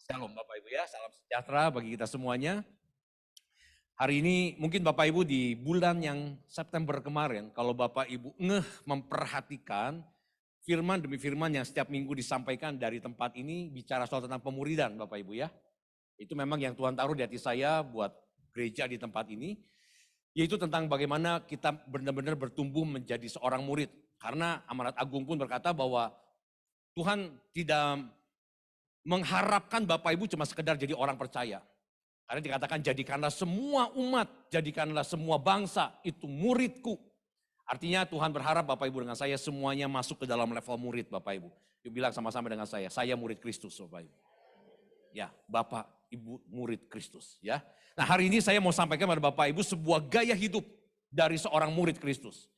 Shalom Bapak Ibu ya, salam sejahtera bagi kita semuanya. Hari ini mungkin Bapak Ibu di bulan yang September kemarin, kalau Bapak Ibu memperhatikan firman demi firman yang setiap minggu disampaikan dari tempat ini bicara soal tentang pemuridan Bapak Ibu ya. Itu memang yang Tuhan taruh di hati saya buat gereja di tempat ini, yaitu tentang bagaimana kita benar-benar bertumbuh menjadi seorang murid. Karena amanat agung pun berkata bahwa Tuhan tidak mengharapkan Bapak Ibu cuma sekedar jadi orang percaya. Karena dikatakan jadikanlah semua umat, jadikanlah semua bangsa itu muridku. Artinya Tuhan berharap Bapak Ibu dengan saya semuanya masuk ke dalam level murid Bapak Ibu. Yuk bilang sama-sama dengan saya murid Kristus Bapak Ibu. Ya, Bapak Ibu murid Kristus ya. Nah hari ini saya mau sampaikan kepada Bapak Ibu sebuah gaya hidup dari seorang murid Kristus.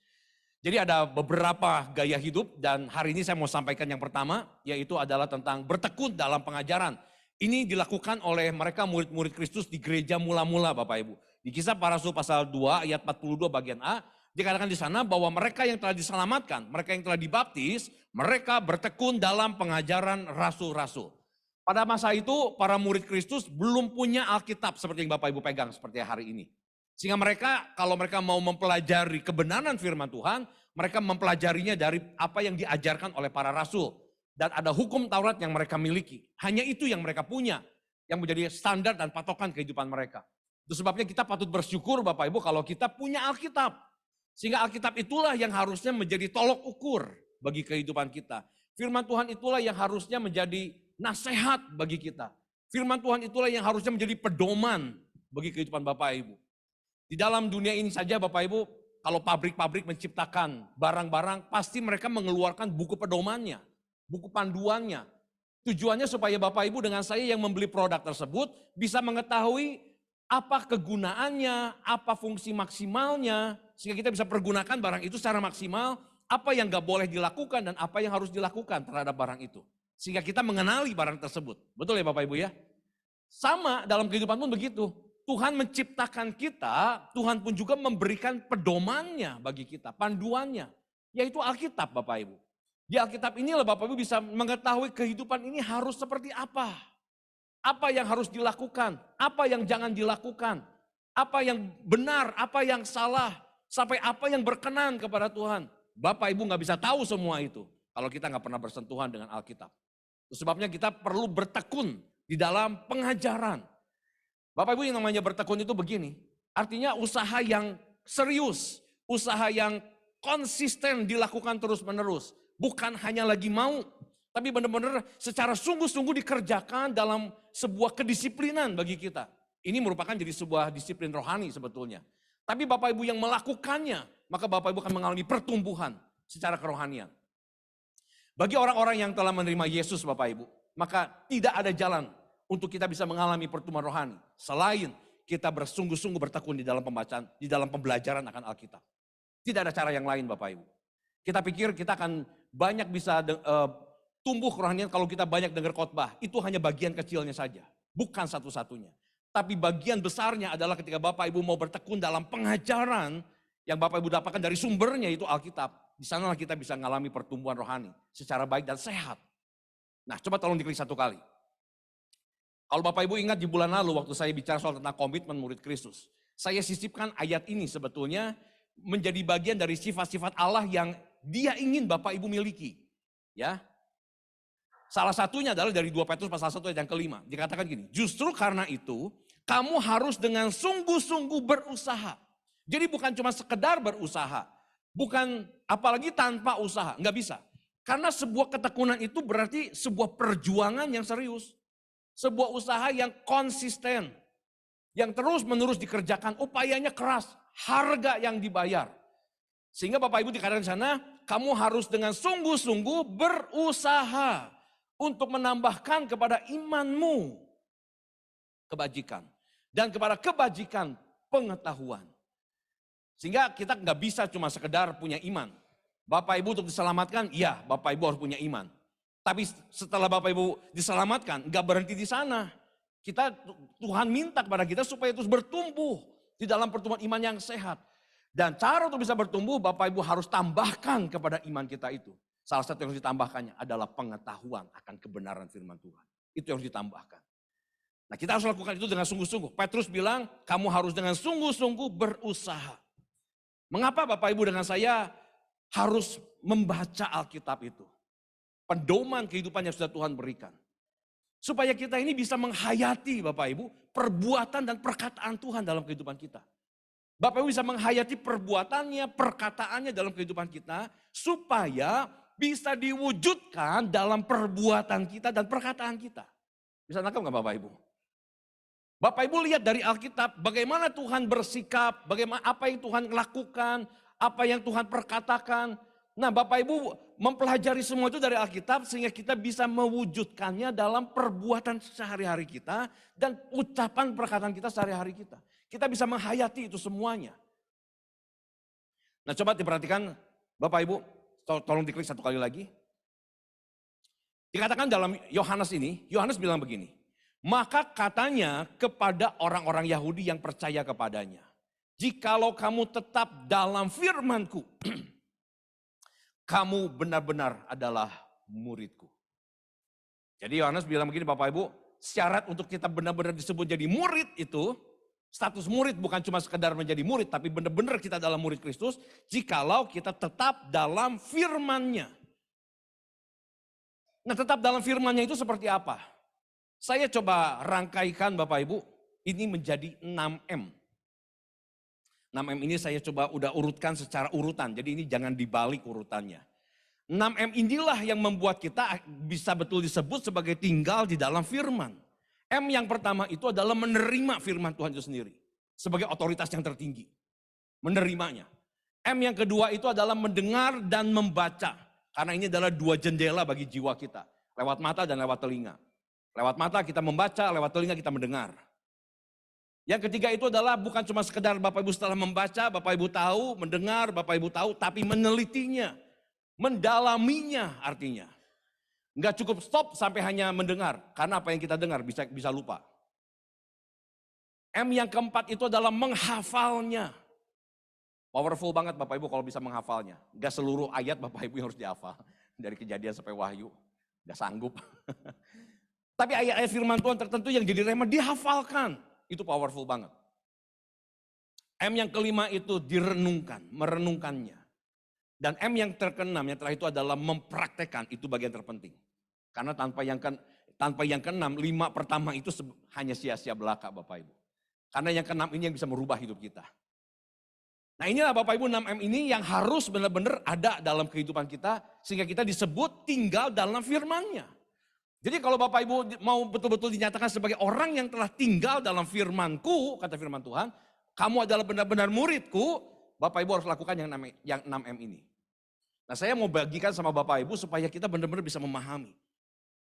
Jadi ada beberapa gaya hidup dan hari ini saya mau sampaikan yang pertama yaitu adalah tentang bertekun dalam pengajaran. Ini dilakukan oleh mereka murid-murid Kristus di gereja mula-mula Bapak Ibu. Di Kisah Para Rasul pasal 2 ayat 42 bagian A dikatakan di sana bahwa mereka yang telah diselamatkan, mereka yang telah dibaptis, mereka bertekun dalam pengajaran rasul-rasul. Pada masa itu para murid Kristus belum punya Alkitab seperti yang Bapak Ibu pegang seperti hari ini. Sehingga mereka kalau mereka mau mempelajari kebenaran firman Tuhan, mereka mempelajarinya dari apa yang diajarkan oleh para rasul. Dan ada hukum Taurat yang mereka miliki. Hanya itu yang mereka punya, yang menjadi standar dan patokan kehidupan mereka. Itu sebabnya kita patut bersyukur Bapak Ibu kalau kita punya Alkitab. Sehingga Alkitab itulah yang harusnya menjadi tolok ukur bagi kehidupan kita. Firman Tuhan itulah yang harusnya menjadi nasihat bagi kita. Firman Tuhan itulah yang harusnya menjadi pedoman bagi kehidupan Bapak Ibu. Di dalam dunia ini saja Bapak Ibu, kalau pabrik-pabrik menciptakan barang-barang, pasti mereka mengeluarkan buku pedomannya, buku panduannya. Tujuannya supaya Bapak Ibu dengan saya yang membeli produk tersebut bisa mengetahui apa kegunaannya, apa fungsi maksimalnya, sehingga kita bisa pergunakan barang itu secara maksimal, apa yang gak boleh dilakukan dan apa yang harus dilakukan terhadap barang itu. Sehingga kita mengenali barang tersebut. Betul ya Bapak Ibu ya? Sama dalam kehidupan pun begitu. Tuhan menciptakan kita, Tuhan pun juga memberikan pedomannya bagi kita, panduannya. Yaitu Alkitab Bapak Ibu. Di Alkitab inilah Bapak Ibu bisa mengetahui kehidupan ini harus seperti apa. Apa yang harus dilakukan, apa yang jangan dilakukan. Apa yang benar, apa yang salah. Sampai apa yang berkenan kepada Tuhan. Bapak Ibu gak bisa tahu semua itu. Kalau kita gak pernah bersentuhan dengan Alkitab. Sebabnya kita perlu bertekun di dalam pengajaran. Bapak Ibu yang namanya bertekun itu begini, artinya usaha yang serius, usaha yang konsisten dilakukan terus menerus. Bukan hanya lagi mau, tapi benar-benar secara sungguh-sungguh dikerjakan dalam sebuah kedisiplinan bagi kita. Ini merupakan jadi sebuah disiplin rohani sebetulnya. Tapi Bapak Ibu yang melakukannya, maka Bapak Ibu akan mengalami pertumbuhan secara kerohanian. Bagi orang-orang yang telah menerima Yesus Bapak Ibu, maka tidak ada jalan untuk kita bisa mengalami pertumbuhan rohani. Selain kita bersungguh-sungguh bertekun di dalam pembacaan, di dalam pembelajaran akan Alkitab. Tidak ada cara yang lain Bapak Ibu. Kita pikir kita akan banyak bisa tumbuh kerohanian kalau kita banyak dengar khotbah. Itu hanya bagian kecilnya saja. Bukan satu-satunya. Tapi bagian besarnya adalah ketika Bapak Ibu mau bertekun dalam pengajaran yang Bapak Ibu dapatkan dari sumbernya itu Alkitab. Di sanalah kita bisa mengalami pertumbuhan rohani secara baik dan sehat. Nah coba tolong diklik satu kali. Kalau Bapak Ibu ingat di bulan lalu waktu saya bicara soal tentang komitmen murid Kristus. Saya sisipkan ayat ini sebetulnya menjadi bagian dari sifat-sifat Allah yang dia ingin Bapak Ibu miliki. Ya. Salah satunya adalah dari 2 Petrus pasal 1 ayat yang kelima. Dikatakan gini, justru karena itu kamu harus dengan sungguh-sungguh berusaha. Jadi bukan cuma sekedar berusaha. Bukan apalagi tanpa usaha, nggak bisa. Karena sebuah ketekunan itu berarti sebuah perjuangan yang serius. Sebuah usaha yang konsisten, yang terus-menerus dikerjakan, upayanya keras, harga yang dibayar. Sehingga Bapak Ibu dikatakan di sana, kamu harus dengan sungguh-sungguh berusaha untuk menambahkan kepada imanmu kebajikan. Dan kepada kebajikan pengetahuan. Sehingga kita nggak bisa cuma sekedar punya iman. Bapak Ibu untuk diselamatkan, ya Bapak Ibu harus punya iman. Tapi setelah Bapak Ibu diselamatkan, nggak berhenti di sana. Tuhan minta kepada kita supaya terus bertumbuh di dalam pertumbuhan iman yang sehat. Dan cara untuk bisa bertumbuh, Bapak Ibu harus tambahkan kepada iman kita itu. Salah satu yang harus ditambahkannya adalah pengetahuan akan kebenaran firman Tuhan. Itu yang harus ditambahkan. Nah kita harus lakukan itu dengan sungguh-sungguh. Petrus bilang, kamu harus dengan sungguh-sungguh berusaha. Mengapa Bapak Ibu dengan saya harus membaca Alkitab itu? Pedoman kehidupan yang sudah Tuhan berikan. Supaya kita ini bisa menghayati Bapak Ibu, perbuatan dan perkataan Tuhan dalam kehidupan kita. Bapak Ibu bisa menghayati perbuatannya, perkataannya dalam kehidupan kita. Supaya bisa diwujudkan dalam perbuatan kita dan perkataan kita. Bisa nangkap nggak Bapak Ibu? Bapak Ibu lihat dari Alkitab bagaimana Tuhan bersikap, bagaimana apa yang Tuhan lakukan, apa yang Tuhan perkatakan. Nah Bapak Ibu mempelajari semua itu dari Alkitab sehingga kita bisa mewujudkannya dalam perbuatan sehari-hari kita dan ucapan perkataan kita sehari-hari kita. Kita bisa menghayati itu semuanya. Nah coba diperhatikan Bapak Ibu, tolong diklik satu kali lagi. Dikatakan dalam Yohanes ini, Yohanes bilang begini. Maka katanya kepada orang-orang Yahudi yang percaya kepadanya. Jikalau kamu tetap dalam firman-Ku, kamu benar-benar adalah murid-Ku. Jadi Yohanes bilang begini Bapak Ibu, syarat untuk kita benar-benar disebut jadi murid itu, status murid bukan cuma sekedar menjadi murid, tapi benar-benar kita adalah murid Kristus, jikalau kita tetap dalam firman-Nya. Nah tetap dalam firman-Nya itu seperti apa? Saya coba rangkaikan Bapak Ibu, ini menjadi 6M. 6M ini saya coba udah urutkan secara urutan, jadi ini jangan dibalik urutannya. 6M inilah yang membuat kita bisa betul disebut sebagai tinggal di dalam firman. M yang pertama itu adalah menerima firman Tuhan itu sendiri. Sebagai otoritas yang tertinggi. Menerimanya. M yang kedua itu adalah mendengar dan membaca. Karena ini adalah dua jendela bagi jiwa kita. Lewat mata dan lewat telinga. Lewat mata kita membaca, lewat telinga kita mendengar. Yang ketiga itu adalah bukan cuma sekedar Bapak Ibu setelah membaca, Bapak Ibu tahu, mendengar, Bapak Ibu tahu, tapi menelitinya, mendalaminya artinya. Enggak cukup stop sampai hanya mendengar, karena apa yang kita dengar bisa lupa. M yang keempat itu adalah menghafalnya. Powerful banget Bapak Ibu kalau bisa menghafalnya. Enggak seluruh ayat Bapak Ibu yang harus dihafal. Dari Kejadian sampai Wahyu, enggak sanggup. Tapi ayat-ayat firman Tuhan tertentu yang jadi rema dihafalkan. Itu powerful banget. M yang kelima itu direnungkan, merenungkannya. Dan M yang terkeenam yang terakhir itu adalah mempraktekkan, itu bagian terpenting. Karena tanpa yang keenam, 5 pertama itu hanya sia-sia belaka Bapak Ibu. Karena yang keenam ini yang bisa merubah hidup kita. Nah inilah Bapak Ibu 6M ini yang harus benar-benar ada dalam kehidupan kita. Sehingga kita disebut tinggal dalam firman-Nya. Jadi kalau Bapak Ibu mau betul-betul dinyatakan sebagai orang yang telah tinggal dalam firman-Ku, kata firman Tuhan, kamu adalah benar-benar murid-Ku, Bapak Ibu harus lakukan yang 6M ini. Nah saya mau bagikan sama Bapak Ibu supaya kita benar-benar bisa memahami.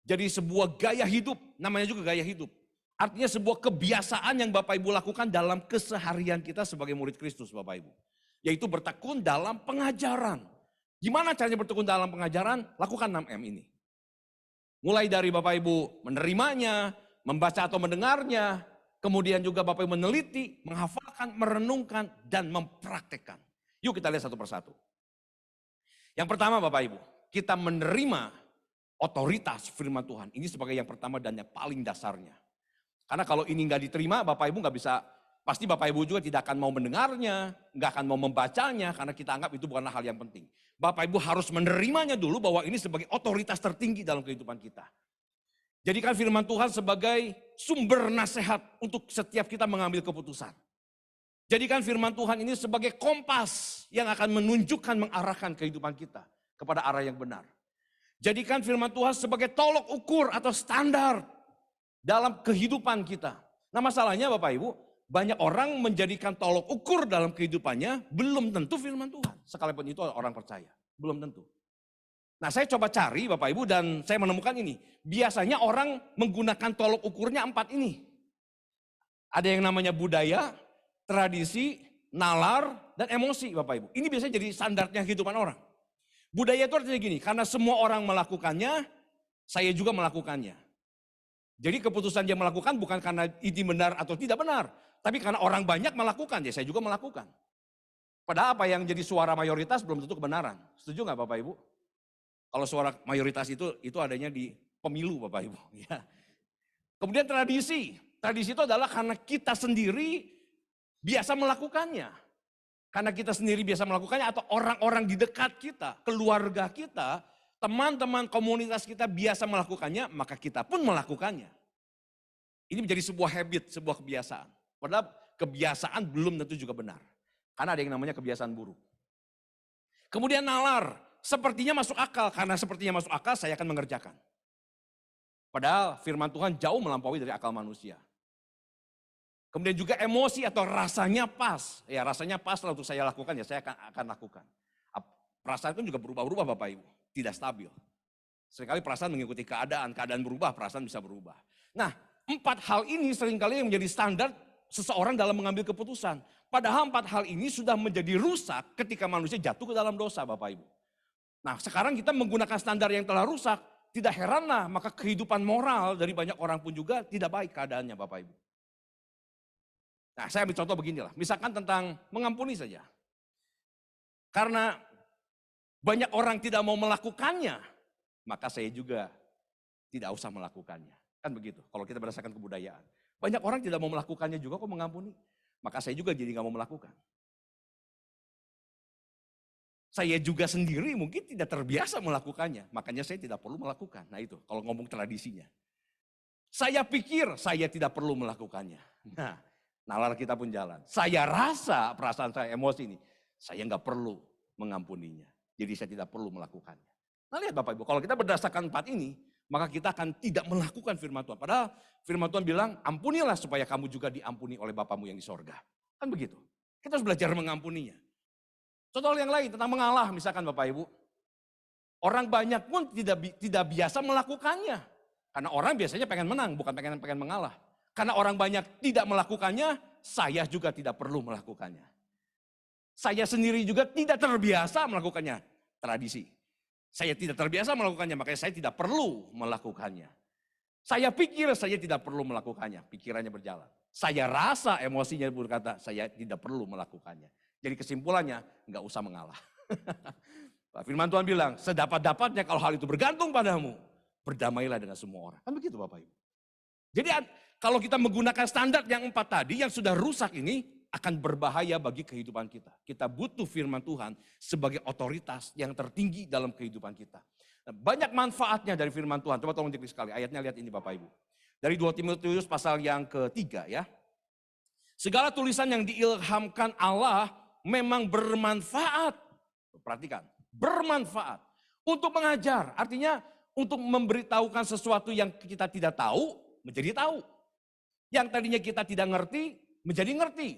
Jadi sebuah gaya hidup, namanya juga gaya hidup. Artinya sebuah kebiasaan yang Bapak Ibu lakukan dalam keseharian kita sebagai murid Kristus Bapak Ibu. Yaitu bertekun dalam pengajaran. Gimana caranya bertekun dalam pengajaran? Lakukan 6M ini. Mulai dari Bapak Ibu menerimanya, membaca atau mendengarnya, kemudian juga Bapak Ibu meneliti, menghafalkan, merenungkan, dan mempraktekkan. Yuk kita lihat satu persatu. Yang pertama Bapak Ibu, kita menerima otoritas firman Tuhan. Ini sebagai yang pertama dan yang paling dasarnya. Karena kalau ini nggak diterima, Bapak Ibu nggak bisa, pasti Bapak Ibu juga tidak akan mau mendengarnya, nggak akan mau membacanya, karena kita anggap itu bukanlah hal yang penting. Bapak Ibu harus menerimanya dulu bahwa ini sebagai otoritas tertinggi dalam kehidupan kita. Jadikan firman Tuhan sebagai sumber nasihat untuk setiap kita mengambil keputusan. Jadikan firman Tuhan ini sebagai kompas yang akan menunjukkan, mengarahkan kehidupan kita kepada arah yang benar. Jadikan firman Tuhan sebagai tolok ukur atau standar dalam kehidupan kita. Nah masalahnya Bapak Ibu, banyak orang menjadikan tolok ukur dalam kehidupannya belum tentu firman Tuhan. Sekalipun itu orang percaya, belum tentu. Nah saya coba cari Bapak Ibu dan saya menemukan ini. Biasanya orang menggunakan tolok ukurnya 4 ini. Ada yang namanya budaya, tradisi, nalar, dan emosi Bapak Ibu. Ini biasanya jadi standarnya kehidupan orang. Budaya itu artinya gini, karena semua orang melakukannya, saya juga melakukannya. Jadi keputusan dia melakukan bukan karena ini benar atau tidak benar. Tapi karena orang banyak melakukan, ya saya juga melakukan. Padahal apa yang jadi suara mayoritas belum tentu kebenaran. Setuju nggak Bapak Ibu? Kalau suara mayoritas itu adanya di pemilu Bapak Ibu. Ya. Kemudian tradisi. Tradisi itu adalah karena kita sendiri biasa melakukannya. Karena kita sendiri biasa melakukannya atau orang-orang di dekat kita, keluarga kita, teman-teman komunitas kita biasa melakukannya, maka kita pun melakukannya. Ini menjadi sebuah habit, sebuah kebiasaan. Padahal kebiasaan belum tentu juga benar. Karena ada yang namanya kebiasaan buruk. Kemudian nalar, sepertinya masuk akal. Karena sepertinya masuk akal, saya akan mengerjakan. Padahal firman Tuhan jauh melampaui dari akal manusia. Kemudian juga emosi atau rasanya pas. Ya rasanya pas lah untuk saya lakukan, ya saya akan lakukan. Perasaan kan juga berubah-ubah Bapak Ibu. Tidak stabil. Seringkali perasaan mengikuti keadaan berubah, perasaan bisa berubah. Nah, 4 hal ini seringkali yang menjadi standar seseorang dalam mengambil keputusan. Padahal 4 hal ini sudah menjadi rusak ketika manusia jatuh ke dalam dosa Bapak Ibu. Nah sekarang kita menggunakan standar yang telah rusak, tidak heranlah maka kehidupan moral dari banyak orang pun juga tidak baik keadaannya Bapak Ibu. Nah saya ambil contoh beginilah, misalkan tentang mengampuni saja. Karena banyak orang tidak mau melakukannya, maka saya juga tidak usah melakukannya. Kan begitu, kalau kita berdasarkan kebudayaan. Banyak orang tidak mau melakukannya juga kok mengampuni. Maka saya juga jadi gak mau melakukan. Saya juga sendiri mungkin tidak terbiasa melakukannya. Makanya saya tidak perlu melakukan. Nah itu, kalau ngomong tradisinya. Saya pikir saya tidak perlu melakukannya. Nah, nalar kita pun jalan. Saya rasa perasaan saya, emosi ini. Saya gak perlu mengampuninya. Jadi saya tidak perlu melakukannya. Nah lihat Bapak Ibu, kalau kita berdasarkan 4 ini, maka kita akan tidak melakukan firman Tuhan. Padahal firman Tuhan bilang, ampunilah supaya kamu juga diampuni oleh Bapamu yang di sorga. Kan begitu. Kita harus belajar mengampuninya. Contoh yang lain tentang mengalah misalkan Bapak Ibu. Orang banyak pun tidak biasa melakukannya. Karena orang biasanya pengen menang, bukan pengen mengalah. Karena orang banyak tidak melakukannya, saya juga tidak perlu melakukannya. Saya sendiri juga tidak terbiasa melakukannya. Tradisi. Saya tidak terbiasa melakukannya, makanya saya tidak perlu melakukannya. Saya pikir saya tidak perlu melakukannya, pikirannya berjalan. Saya rasa emosinya berkata, saya tidak perlu melakukannya. Jadi kesimpulannya, nggak usah mengalah. Firman Tuhan bilang, sedapat-dapatnya kalau hal itu bergantung padamu, berdamailah dengan semua orang. Kan begitu Bapak Ibu. Jadi kalau kita menggunakan standar yang 4 tadi, yang sudah rusak ini, akan berbahaya bagi kehidupan kita. Kita butuh firman Tuhan sebagai otoritas yang tertinggi dalam kehidupan kita. Nah, banyak manfaatnya dari firman Tuhan. Coba tolong diklik sekali, ayatnya lihat ini Bapak Ibu. Dari 2 Timotius pasal yang ketiga ya. Segala tulisan yang diilhamkan Allah memang bermanfaat. Perhatikan, bermanfaat. Untuk mengajar, artinya untuk memberitahukan sesuatu yang kita tidak tahu, menjadi tahu. Yang tadinya kita tidak ngerti, menjadi ngerti.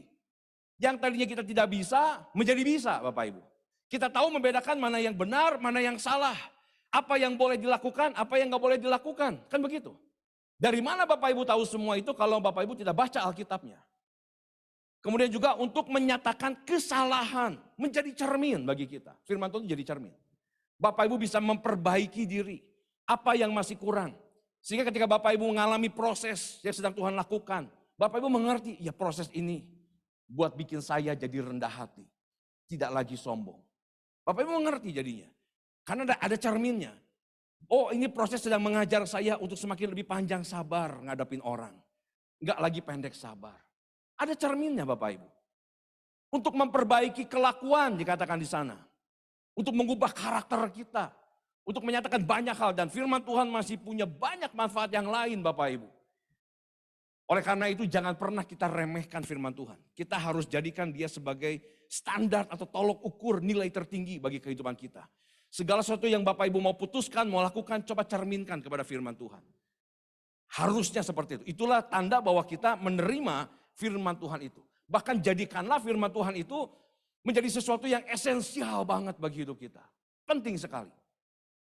Yang tadinya kita tidak bisa, menjadi bisa Bapak Ibu. Kita tahu membedakan mana yang benar, mana yang salah. Apa yang boleh dilakukan, apa yang gak boleh dilakukan. Kan begitu. Dari mana Bapak Ibu tahu semua itu kalau Bapak Ibu tidak baca Alkitabnya. Kemudian juga untuk menyatakan kesalahan, menjadi cermin bagi kita. Firman Tuhan jadi cermin. Bapak Ibu bisa memperbaiki diri. Apa yang masih kurang. Sehingga ketika Bapak Ibu mengalami proses yang sedang Tuhan lakukan. Bapak Ibu mengerti, ya proses ini buat bikin saya jadi rendah hati. Tidak lagi sombong. Bapak Ibu mengerti jadinya. Karena ada cerminnya. Oh ini proses sedang mengajar saya untuk semakin lebih panjang sabar ngadapin orang. Enggak lagi pendek sabar. Ada cerminnya Bapak Ibu. Untuk memperbaiki kelakuan dikatakan di sana. Untuk mengubah karakter kita. Untuk menyatakan banyak hal. Dan firman Tuhan masih punya banyak manfaat yang lain Bapak Ibu. Oleh karena itu jangan pernah kita remehkan firman Tuhan. Kita harus jadikan dia sebagai standar atau tolok ukur nilai tertinggi bagi kehidupan kita. Segala sesuatu yang Bapak Ibu mau putuskan, mau lakukan, coba cerminkan kepada firman Tuhan. Harusnya seperti itu. Itulah tanda bahwa kita menerima firman Tuhan itu. Bahkan jadikanlah firman Tuhan itu menjadi sesuatu yang esensial banget bagi hidup kita. Penting sekali.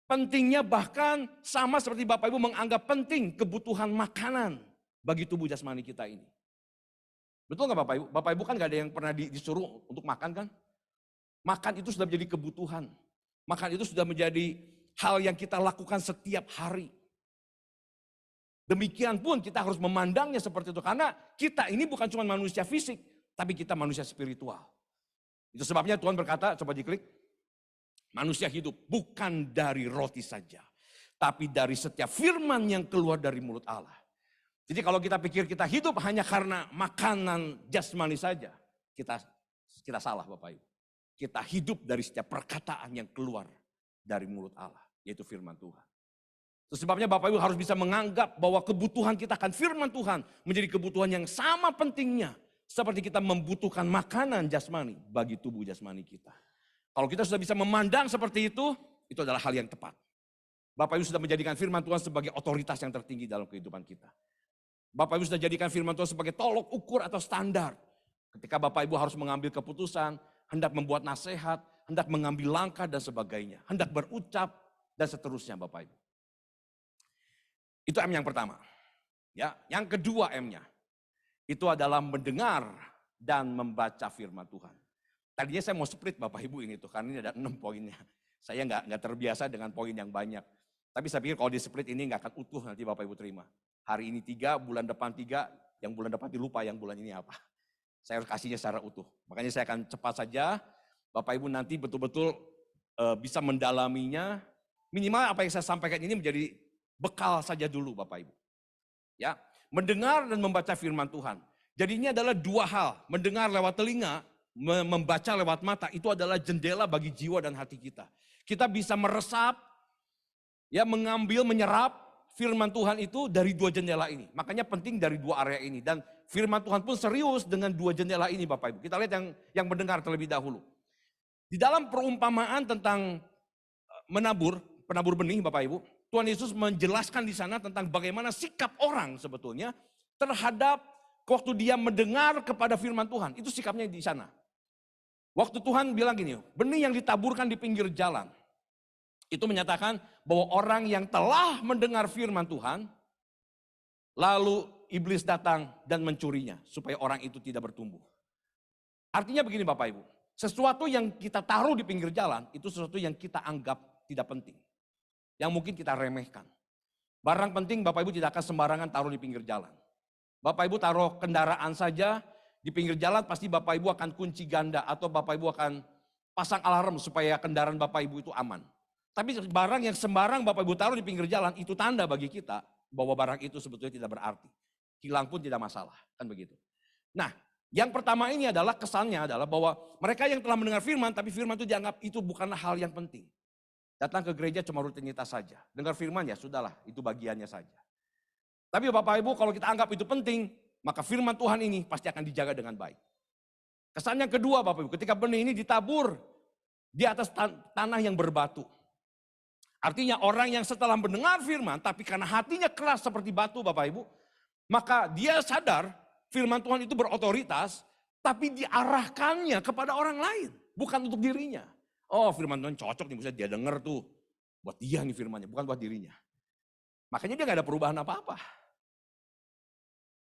Pentingnya bahkan sama seperti Bapak Ibu menganggap penting kebutuhan makanan bagi tubuh jasmani kita ini. Betul nggak Bapak Ibu? Bapak Ibu kan gak ada yang pernah disuruh untuk makan kan? Makan itu sudah menjadi kebutuhan. Makan itu sudah menjadi hal yang kita lakukan setiap hari. Demikian pun kita harus memandangnya seperti itu. Karena kita ini bukan cuma manusia fisik, tapi kita manusia spiritual. Itu sebabnya Tuhan berkata, coba diklik. Manusia hidup bukan dari roti saja, tapi dari setiap firman yang keluar dari mulut Allah. Jadi kalau kita pikir kita hidup hanya karena makanan jasmani saja, kita salah Bapak Ibu. Kita hidup dari setiap perkataan yang keluar dari mulut Allah, yaitu firman Tuhan. Itu sebabnya Bapak Ibu harus bisa menganggap bahwa kebutuhan kita akan firman Tuhan menjadi kebutuhan yang sama pentingnya seperti kita membutuhkan makanan jasmani bagi tubuh jasmani kita. Kalau kita sudah bisa memandang seperti itu adalah hal yang tepat. Bapak Ibu sudah menjadikan firman Tuhan sebagai otoritas yang tertinggi dalam kehidupan kita. Bapak Ibu sudah jadikan firman Tuhan sebagai tolok ukur atau standar. Ketika Bapak Ibu harus mengambil keputusan, hendak membuat nasihat, hendak mengambil langkah dan sebagainya. Hendak berucap dan seterusnya Bapak Ibu. Itu M yang pertama. Ya, yang kedua M-nya. Itu adalah mendengar dan membaca firman Tuhan. Tadinya saya mau split Bapak Ibu ini tuh, karena ini ada 6 poinnya. Saya nggak terbiasa dengan poin yang banyak. Tapi saya pikir kalau di split ini nggak akan utuh nanti Bapak Ibu terima. Hari ini 3, bulan depan 3, yang bulan depan dilupa yang bulan ini apa. Saya harus kasihnya secara utuh. Makanya saya akan cepat saja, Bapak Ibu nanti betul-betul bisa mendalaminya. Minimal apa yang saya sampaikan ini menjadi bekal saja dulu Bapak Ibu. Ya, mendengar dan membaca firman Tuhan. Jadi ini adalah 2 hal, mendengar lewat telinga, membaca lewat mata, itu adalah jendela bagi jiwa dan hati kita. Kita bisa meresap, ya mengambil, menyerap firman Tuhan itu dari 2 jendela ini. Makanya penting dari 2 area ini. Dan firman Tuhan pun serius dengan 2 jendela ini Bapak Ibu. Kita lihat yang mendengar terlebih dahulu. Di dalam perumpamaan tentang penabur benih Bapak Ibu, Tuhan Yesus menjelaskan di sana tentang bagaimana sikap orang sebetulnya terhadap waktu dia mendengar kepada firman Tuhan. Itu sikapnya di sana. Waktu Tuhan bilang gini, benih yang ditaburkan di pinggir jalan. Itu menyatakan bahwa orang yang telah mendengar firman Tuhan, lalu iblis datang dan mencurinya supaya orang itu tidak bertumbuh. Artinya begini Bapak Ibu, sesuatu yang kita taruh di pinggir jalan itu sesuatu yang kita anggap tidak penting. Yang mungkin kita remehkan. Barang penting Bapak Ibu tidak akan sembarangan taruh di pinggir jalan. Bapak Ibu taruh kendaraan saja di pinggir jalan, pasti Bapak Ibu akan kunci ganda atau Bapak Ibu akan pasang alarm supaya kendaraan Bapak Ibu itu aman. Tapi barang yang sembarang Bapak Ibu taruh di pinggir jalan itu tanda bagi kita bahwa barang itu sebetulnya tidak berarti. Hilang pun tidak masalah, kan begitu. Nah, yang pertama ini adalah kesannya adalah bahwa mereka yang telah mendengar firman, tapi firman itu dianggap itu bukanlah hal yang penting. Datang ke gereja cuma rutinitas saja. Dengar firman ya sudahlah, itu bagiannya saja. Tapi Bapak Ibu kalau kita anggap itu penting, maka firman Tuhan ini pasti akan dijaga dengan baik. Kesan yang kedua Bapak Ibu, ketika benih ini ditabur di atas tanah yang berbatu. Artinya orang yang setelah mendengar firman, tapi karena hatinya keras seperti batu Bapak Ibu, maka dia sadar firman Tuhan itu berotoritas, tapi diarahkannya kepada orang lain, bukan untuk dirinya. Oh firman Tuhan cocok nih, misalnya dia dengar tuh, buat dia nih firmannya, bukan buat dirinya. Makanya dia gak ada perubahan apa-apa.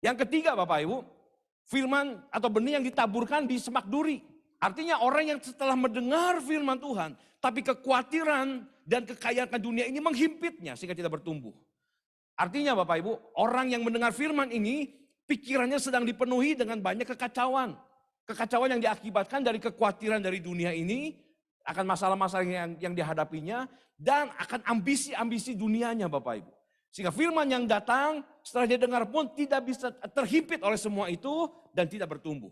Yang ketiga Bapak Ibu, firman atau benih yang ditaburkan di semak duri. Artinya orang yang setelah mendengar firman Tuhan, tapi kekhawatiran dan kekayaan dunia ini menghimpitnya sehingga tidak bertumbuh. Artinya Bapak Ibu, orang yang mendengar firman ini, pikirannya sedang dipenuhi dengan banyak kekacauan. Kekacauan yang diakibatkan dari kekhawatiran dari dunia ini, akan masalah-masalah yang dihadapinya, dan akan ambisi-ambisi dunianya Bapak Ibu. Sehingga firman yang datang setelah dia dengar pun tidak bisa terhimpit oleh semua itu dan tidak bertumbuh.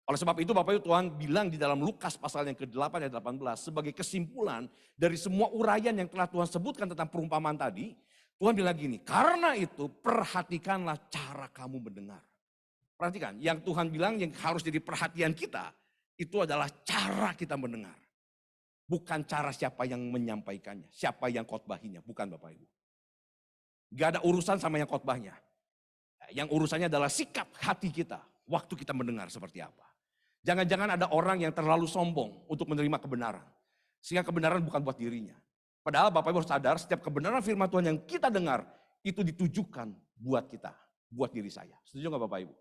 Oleh sebab itu Bapak Ibu, Tuhan bilang di dalam Lukas pasal yang ke-8 ayat 18 sebagai kesimpulan dari semua uraian yang telah Tuhan sebutkan tentang perumpamaan tadi, Tuhan bilang gini, karena itu perhatikanlah cara kamu mendengar. Perhatikan, yang Tuhan bilang yang harus jadi perhatian kita, itu adalah cara kita mendengar. Bukan cara siapa yang menyampaikannya, siapa yang khotbahinya, bukan Bapak Ibu. Gak ada urusan sama yang khotbahnya. Yang urusannya adalah sikap hati kita, waktu kita mendengar seperti apa. Jangan-jangan ada orang yang terlalu sombong untuk menerima kebenaran. Sehingga kebenaran bukan buat dirinya. Padahal Bapak Ibu harus sadar, setiap kebenaran firman Tuhan yang kita dengar, itu ditujukan buat kita, buat diri saya. Setuju gak Bapak Ibu?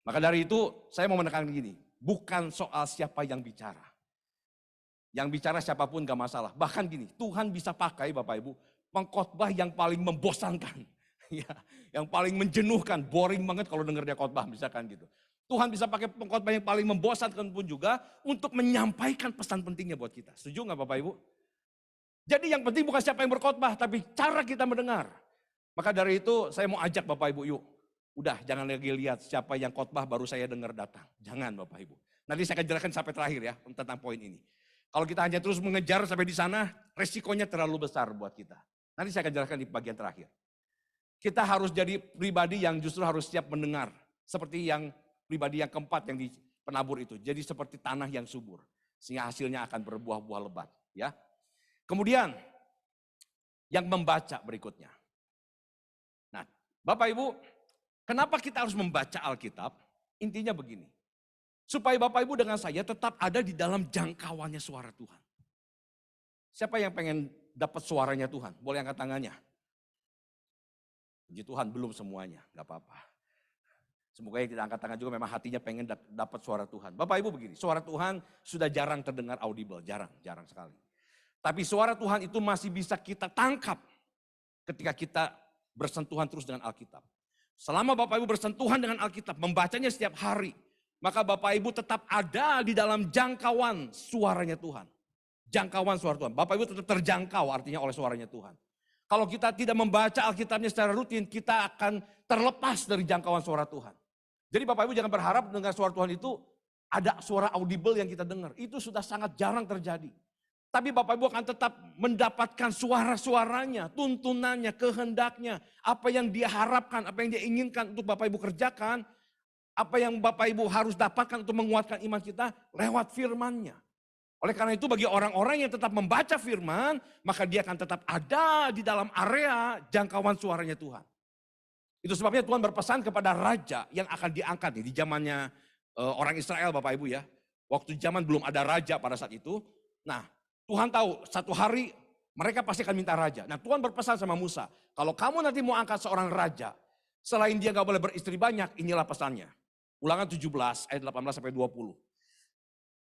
Maka dari itu saya mau menekankan gini, bukan soal siapa yang bicara. Yang bicara siapapun gak masalah. Bahkan gini, Tuhan bisa pakai Bapak Ibu, pengkhotbah yang paling membosankan. Ya, yang paling menjenuhkan, boring banget kalau dengar dia khotbah misalkan gitu. Tuhan bisa pakai pengkhotbah yang paling membosankan pun juga untuk menyampaikan pesan pentingnya buat kita. Setuju gak Bapak Ibu? Jadi yang penting bukan siapa yang berkhotbah, tapi cara kita mendengar. Maka dari itu saya mau ajak Bapak Ibu, yuk. Udah jangan lagi lihat siapa yang khotbah baru saya dengar datang. Jangan Bapak Ibu. Nanti saya akan jelaskan sampai terakhir ya tentang poin ini. Kalau kita hanya terus mengejar sampai di sana, resikonya terlalu besar buat kita. Nanti saya akan jelaskan di bagian terakhir. Kita harus jadi pribadi yang justru harus siap mendengar. Seperti yang pribadi yang keempat yang di penabur itu. Jadi seperti tanah yang subur. Sehingga hasilnya akan berbuah-buah lebat. Ya. Kemudian yang membaca berikutnya. Nah, Bapak Ibu, kenapa kita harus membaca Alkitab? Intinya begini. Supaya Bapak Ibu dengan saya tetap ada di dalam jangkauannya suara Tuhan. Siapa yang pengen dapat suaranya Tuhan? Boleh angkat tangannya. Puji Tuhan, belum semuanya, gak apa-apa. Semoga yang tidak angkat tangan juga memang hatinya pengen dapat suara Tuhan. Bapak Ibu begini, suara Tuhan sudah jarang terdengar audible, jarang sekali. Tapi suara Tuhan itu masih bisa kita tangkap ketika kita bersentuhan terus dengan Alkitab. Selama Bapak Ibu bersentuhan dengan Alkitab, membacanya setiap hari, maka Bapak Ibu tetap ada di dalam jangkauan suaranya Tuhan. Jangkauan suara Tuhan. Bapak Ibu tetap terjangkau artinya oleh suaranya Tuhan. Kalau kita tidak membaca Alkitabnya secara rutin, kita akan terlepas dari jangkauan suara Tuhan. Jadi Bapak Ibu jangan berharap dengar suara Tuhan itu ada suara audible yang kita dengar. Itu sudah sangat jarang terjadi. Tapi Bapak Ibu akan tetap mendapatkan suara-suaranya, tuntunannya, kehendaknya. Apa yang dia harapkan, apa yang dia inginkan untuk Bapak Ibu kerjakan. Apa yang Bapak Ibu harus dapatkan untuk menguatkan iman kita lewat firman-Nya. Oleh karena itu bagi orang-orang yang tetap membaca firman, maka dia akan tetap ada di dalam area jangkauan suaranya Tuhan. Itu sebabnya Tuhan berpesan kepada raja yang akan diangkat di zamannya orang Israel Bapak Ibu ya. Waktu zaman belum ada raja pada saat itu. Nah Tuhan tahu satu hari mereka pasti akan minta raja. Nah Tuhan berpesan sama Musa, kalau kamu nanti mau angkat seorang raja, selain dia gak boleh beristri banyak, inilah pesannya. Ulangan 17 ayat 18 sampai 20.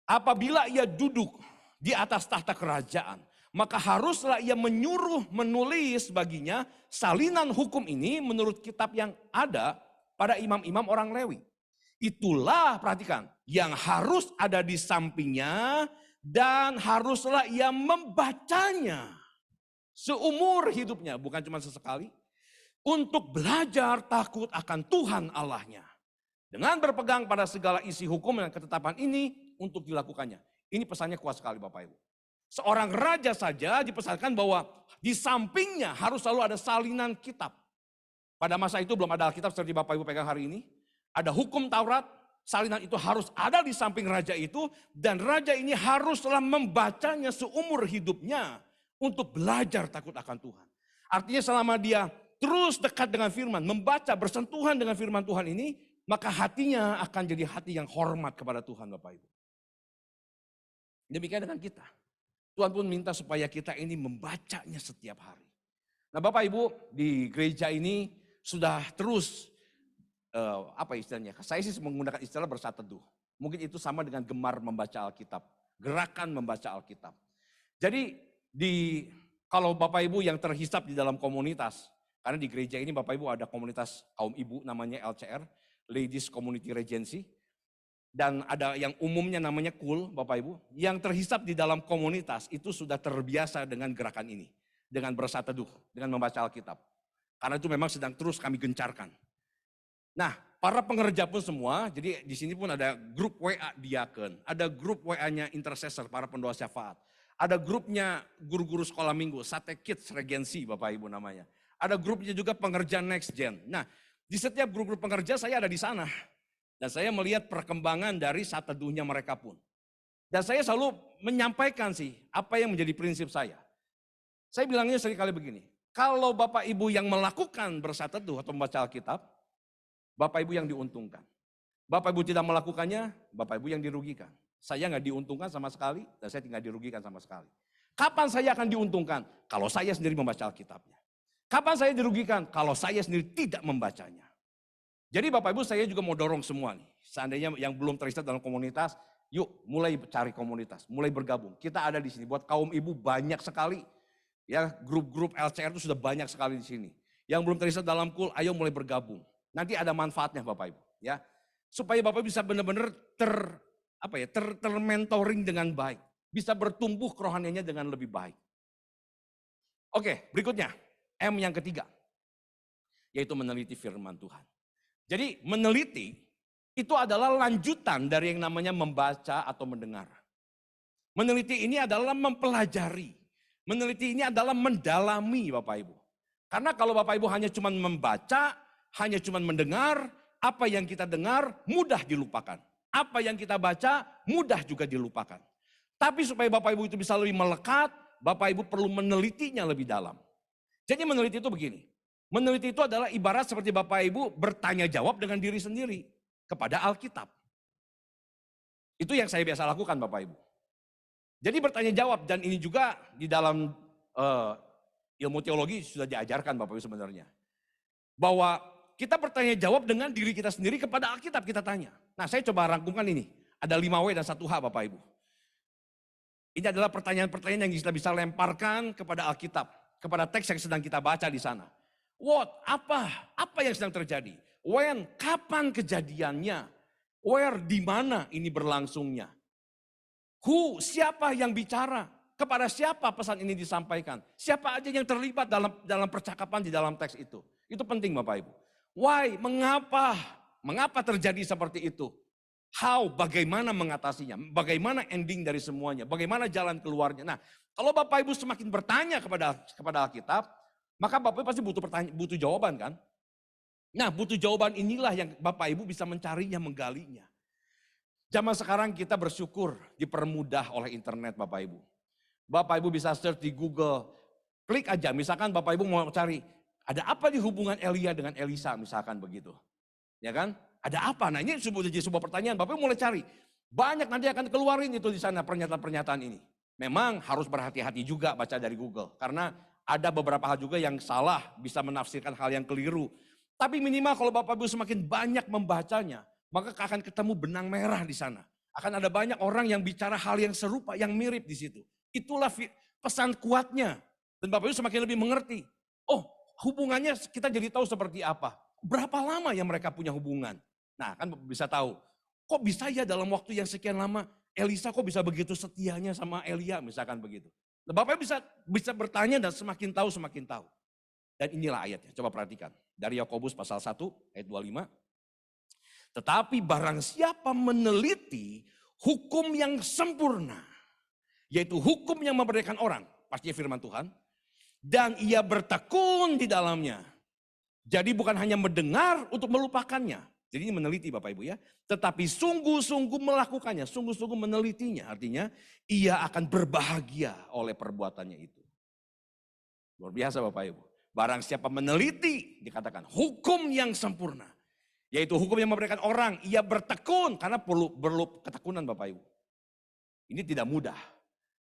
Apabila ia duduk di atas tahta kerajaan, maka haruslah ia menulis baginya salinan hukum ini menurut kitab yang ada pada imam-imam orang Lewi. Itulah, perhatikan, yang harus ada di sampingnya dan haruslah ia membacanya seumur hidupnya, bukan cuma sesekali, untuk belajar takut akan Tuhan Allahnya. Dengan berpegang pada segala isi hukum dan ketetapan ini untuk dilakukannya. Ini pesannya kuat sekali Bapak Ibu. Seorang raja saja dipesankan bahwa di sampingnya harus selalu ada salinan kitab. Pada masa itu belum ada Alkitab seperti Bapak Ibu pegang hari ini. Ada hukum Taurat, salinan itu harus ada di samping raja itu. Dan raja ini haruslah membacanya seumur hidupnya untuk belajar takut akan Tuhan. Artinya selama dia terus dekat dengan firman, membaca, bersentuhan dengan firman Tuhan ini, maka hatinya akan jadi hati yang hormat kepada Tuhan Bapak Ibu. Demikian dengan kita. Tuhan pun minta supaya kita ini membacanya setiap hari. Nah Bapak Ibu di gereja ini sudah terus, apa istilahnya, saya sih menggunakan istilah bersatu teduh. Mungkin itu sama dengan gemar membaca Alkitab. Gerakan membaca Alkitab. Jadi kalau Bapak Ibu yang terhisap di dalam komunitas, karena di gereja ini Bapak Ibu ada komunitas kaum ibu namanya LCR, Ladies Community Regency. Dan ada yang umumnya namanya KUL Bapak Ibu. Yang terhisap di dalam komunitas itu sudah terbiasa dengan gerakan ini. Dengan bersatu teduh, dengan membaca Alkitab. Karena itu memang sedang terus kami gencarkan. Nah para pengerja pun semua, jadi di sini pun ada grup WA diaken. Ada grup WA-nya intercessor, para pendoa syafaat. Ada grupnya guru-guru sekolah minggu, Sate Kids Regency Bapak Ibu namanya. Ada grupnya juga pengerja Next Gen. Nah di setiap grup-grup pengerja saya ada di sana. Dan saya melihat perkembangan dari saat teduhnya mereka pun. Dan saya selalu menyampaikan sih apa yang menjadi prinsip saya. Saya bilangnya seringkali begini. Kalau Bapak Ibu yang melakukan bersatu teduh atau membaca Alkitab, Bapak Ibu yang diuntungkan. Bapak Ibu tidak melakukannya, Bapak Ibu yang dirugikan. Saya nggak diuntungkan sama sekali dan saya tidak dirugikan sama sekali. Kapan saya akan diuntungkan? Kalau saya sendiri membaca Alkitabnya. Kapan saya dirugikan? Kalau saya sendiri tidak membacanya. Jadi Bapak Ibu saya juga mau dorong semua nih. Seandainya yang belum terlibat dalam komunitas, yuk mulai cari komunitas, mulai bergabung. Kita ada di sini buat kaum ibu banyak sekali. Ya grup-grup LCR itu sudah banyak sekali di sini. Yang belum terlibat dalam KUL, ayo mulai bergabung. Nanti ada manfaatnya Bapak Ibu, ya. Supaya Bapak bisa benar-benar termentoring dengan baik, bisa bertumbuh kerohaniannya dengan lebih baik. Oke, berikutnya M yang ketiga. yaitu meneliti firman Tuhan. Jadi meneliti itu adalah lanjutan dari yang namanya membaca atau mendengar. Meneliti ini adalah mempelajari. Meneliti ini adalah mendalami Bapak Ibu. Karena kalau Bapak Ibu hanya cuma membaca, hanya cuma mendengar, apa yang kita dengar mudah dilupakan. Apa yang kita baca mudah juga dilupakan. Tapi supaya Bapak Ibu itu bisa lebih melekat, Bapak Ibu perlu menelitinya lebih dalam. Jadi meneliti itu begini. Meneliti itu adalah ibarat seperti Bapak Ibu bertanya jawab dengan diri sendiri kepada Alkitab. Itu yang saya biasa lakukan Bapak Ibu. Jadi bertanya jawab, dan ini juga di dalam ilmu teologi sudah diajarkan Bapak Ibu sebenarnya. Bahwa kita bertanya jawab dengan diri kita sendiri kepada Alkitab kita tanya. Nah saya coba rangkumkan ini. Ada 5W dan 1H Bapak Ibu. Ini adalah pertanyaan-pertanyaan yang kita bisa lemparkan kepada Alkitab. Kepada teks yang sedang kita baca di sana. What? Apa yang sedang terjadi? When? Kapan kejadiannya? Where? Di mana ini berlangsungnya? Who? Siapa yang bicara? Kepada siapa pesan ini disampaikan? Siapa aja yang terlibat dalam percakapan di dalam teks itu? Itu penting Bapak Ibu. Why? Mengapa? Mengapa terjadi seperti itu? How? Bagaimana mengatasinya? Bagaimana ending dari semuanya? Bagaimana jalan keluarnya? Nah, kalau Bapak Ibu semakin bertanya kepada Alkitab, maka Bapak Ibu pasti butuh jawaban kan? Nah, butuh jawaban inilah yang Bapak Ibu bisa mencarinya, menggalinya. Zaman sekarang kita bersyukur dipermudah oleh internet Bapak Ibu. Bapak Ibu bisa search di Google, klik aja, misalkan Bapak Ibu mau cari, ada apa di hubungan Elia dengan Elisa misalkan begitu. Ya kan? Ada apa? Nah ini jadi sebuah pertanyaan, Bapak Ibu mulai cari. Banyak nanti akan keluarin itu di sana pernyataan-pernyataan ini. Memang harus berhati-hati juga baca dari Google. Karena ada beberapa hal juga yang salah, bisa menafsirkan hal yang keliru. Tapi minimal kalau Bapak Ibu semakin banyak membacanya, maka akan ketemu benang merah di sana. Akan ada banyak orang yang bicara hal yang serupa, yang mirip di situ. Itulah pesan kuatnya. Dan Bapak Ibu semakin lebih mengerti. Oh, hubungannya kita jadi tahu seperti apa. Berapa lama yang mereka punya hubungan. Nah kan bisa tahu. Kok bisa ya dalam waktu yang sekian lama Elisa kok bisa begitu setianya sama Elia misalkan begitu. Nah, Bapak bisa bertanya dan semakin tahu. Dan inilah ayatnya, coba perhatikan. Dari Yakobus pasal 1 ayat 25. Tetapi barang siapa meneliti hukum yang sempurna, yaitu hukum yang memerdekakan orang, pastinya firman Tuhan, dan ia bertekun di dalamnya. Jadi bukan hanya mendengar untuk melupakannya. Jadi ini meneliti Bapak Ibu ya. Tetapi sungguh-sungguh melakukannya, sungguh-sungguh menelitinya. Artinya ia akan berbahagia oleh perbuatannya itu. Luar biasa Bapak Ibu. Barang siapa meneliti, dikatakan hukum yang sempurna. Yaitu hukum yang memberikan orang, ia bertekun. Karena perlu ketekunan Bapak Ibu. Ini tidak mudah,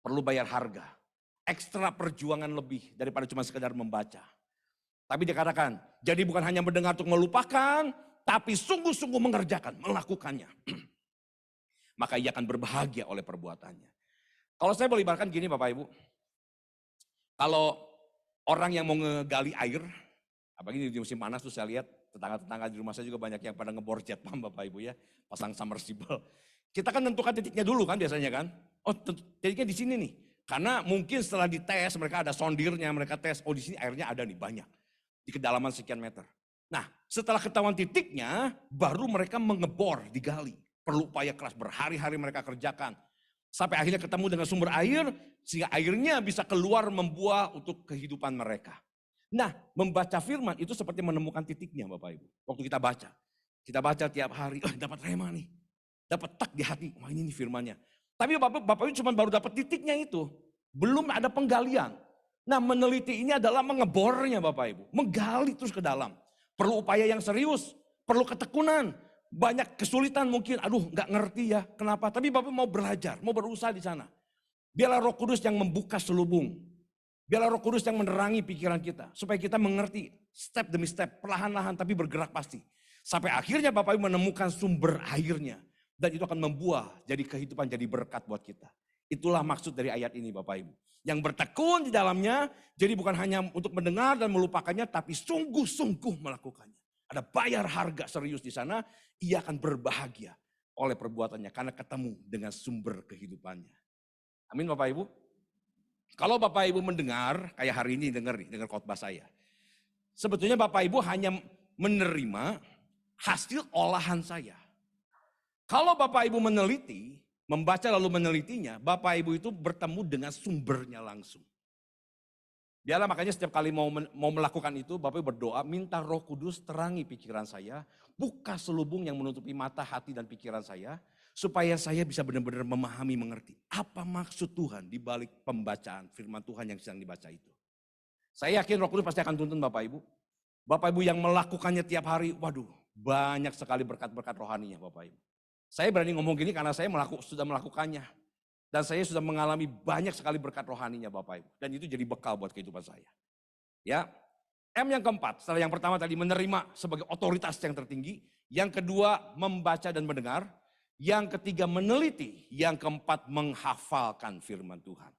perlu bayar harga. Ekstra perjuangan lebih daripada cuma sekedar membaca. Tapi dikatakan, jadi bukan hanya mendengar untuk melupakan, tapi sungguh-sungguh mengerjakan, melakukannya. Maka ia akan berbahagia oleh perbuatannya. Kalau saya boleh ibaratkan gini Bapak Ibu. Kalau orang yang mau ngegali air, apalagi di musim panas tuh saya lihat tetangga-tetangga di rumah saya juga banyak yang pada ngebor jet pump Bapak Ibu ya. Pasang submersible. Kita kan tentukan titiknya dulu kan biasanya kan. Oh titiknya di sini nih. Karena mungkin setelah dites mereka ada sondirnya, mereka tes, oh di sini airnya ada nih banyak. Di kedalaman sekian meter. Nah setelah ketahuan titiknya baru mereka mengebor, digali. Perlu upaya keras berhari-hari mereka kerjakan. Sampai akhirnya ketemu dengan sumber air sehingga airnya bisa keluar membuah untuk kehidupan mereka. Nah membaca firman itu seperti menemukan titiknya Bapak Ibu. Waktu kita baca tiap hari, dapat rema nih. Dapat tak di hati, wah ini nih firmannya. Tapi Bapak Ibu cuma baru dapat titiknya itu. Belum ada penggalian. Nah meneliti ini adalah mengebornya Bapak Ibu. Menggali terus ke dalam. Perlu upaya yang serius. Perlu ketekunan. Banyak kesulitan mungkin. Aduh gak ngerti ya kenapa. Tapi Bapak mau belajar. Mau berusaha di sana. Biarlah Roh Kudus yang membuka selubung. Biarlah Roh Kudus yang menerangi pikiran kita. Supaya kita mengerti step demi step. Perlahan-lahan tapi bergerak pasti. Sampai akhirnya Bapak Ibu menemukan sumber airnya. Dan itu akan membuah jadi kehidupan, jadi berkat buat kita. Itulah maksud dari ayat ini Bapak Ibu. Yang bertekun di dalamnya, jadi bukan hanya untuk mendengar dan melupakannya, tapi sungguh-sungguh melakukannya. Ada bayar harga serius di sana, ia akan berbahagia oleh perbuatannya. Karena ketemu dengan sumber kehidupannya. Amin Bapak Ibu. Kalau Bapak Ibu mendengar, kayak hari ini dengar khotbah saya. sebetulnya Bapak Ibu hanya menerima hasil olahan saya. Kalau Bapak Ibu meneliti, membaca lalu menelitinya, Bapak Ibu itu bertemu dengan sumbernya langsung. Biarlah makanya setiap kali mau melakukan itu, Bapak Ibu berdoa, minta Roh Kudus terangi pikiran saya, buka selubung yang menutupi mata, hati, dan pikiran saya, supaya saya bisa benar-benar memahami, mengerti apa maksud Tuhan di balik pembacaan firman Tuhan yang sedang dibaca itu. Saya yakin Roh Kudus pasti akan tuntun Bapak Ibu. Bapak Ibu yang melakukannya tiap hari, waduh, banyak sekali berkat-berkat rohaninya Bapak Ibu. Saya berani ngomong gini karena saya sudah melakukannya. Dan saya sudah mengalami banyak sekali berkat rohaninya Bapak Ibu. Dan itu jadi bekal buat kehidupan saya. Ya, M yang keempat, setelah yang pertama tadi menerima sebagai otoritas yang tertinggi. Yang kedua membaca dan mendengar. Yang ketiga meneliti. Yang keempat menghafalkan firman Tuhan.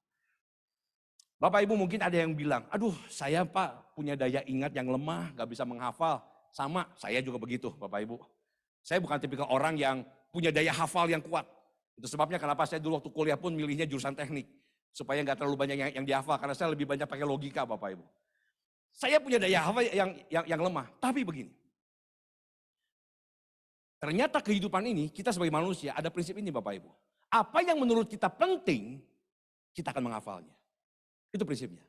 Bapak Ibu mungkin ada yang bilang, aduh saya Pak punya daya ingat yang lemah, gak bisa menghafal. Sama, saya juga begitu Bapak Ibu. Saya bukan tipikal orang yang punya daya hafal yang kuat. Itu sebabnya kenapa saya dulu waktu kuliah pun milihnya jurusan teknik. Supaya nggak terlalu banyak yang dihafal, karena saya lebih banyak pakai logika Bapak Ibu. Saya punya daya hafal yang lemah, tapi begini. Ternyata kehidupan ini, kita sebagai manusia ada prinsip ini Bapak Ibu. Apa yang menurut kita penting, kita akan menghafalnya. Itu prinsipnya.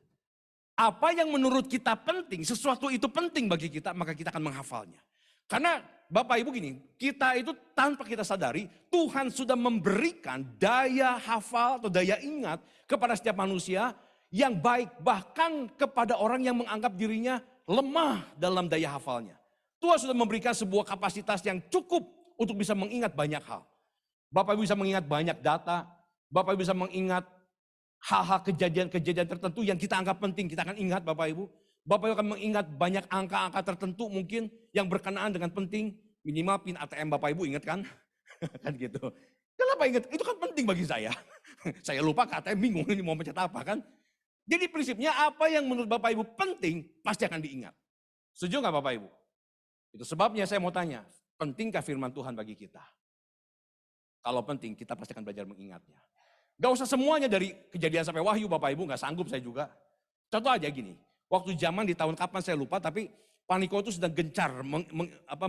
Apa yang menurut kita penting, sesuatu itu penting bagi kita, maka kita akan menghafalnya. Karena Bapak Ibu gini, kita itu tanpa kita sadari, Tuhan sudah memberikan daya hafal atau daya ingat kepada setiap manusia yang baik. Bahkan kepada orang yang menganggap dirinya lemah dalam daya hafalnya. Tuhan sudah memberikan sebuah kapasitas yang cukup untuk bisa mengingat banyak hal. Bapak Ibu bisa mengingat banyak data, Bapak Ibu bisa mengingat hal-hal kejadian-kejadian tertentu yang kita anggap penting, kita akan ingat Bapak Ibu. Bapak Ibu akan mengingat banyak angka-angka tertentu mungkin yang berkenaan dengan penting. Minimal PIN ATM Bapak Ibu ingat kan? Kan gitu. Kenapa ingat? Itu kan penting bagi saya. Saya lupa ke ATM bingung ini mau mencet apa kan. Jadi prinsipnya apa yang menurut Bapak Ibu penting pasti akan diingat. Setuju nggak Bapak Ibu? Itu sebabnya saya mau tanya, pentingkah firman Tuhan bagi kita? Kalau penting kita pasti akan belajar mengingatnya. Gak usah semuanya dari Kejadian sampai Wahyu Bapak Ibu, gak sanggup saya juga. Contoh aja gini, waktu zaman di tahun kapan saya lupa, tapi Paniko itu sedang gencar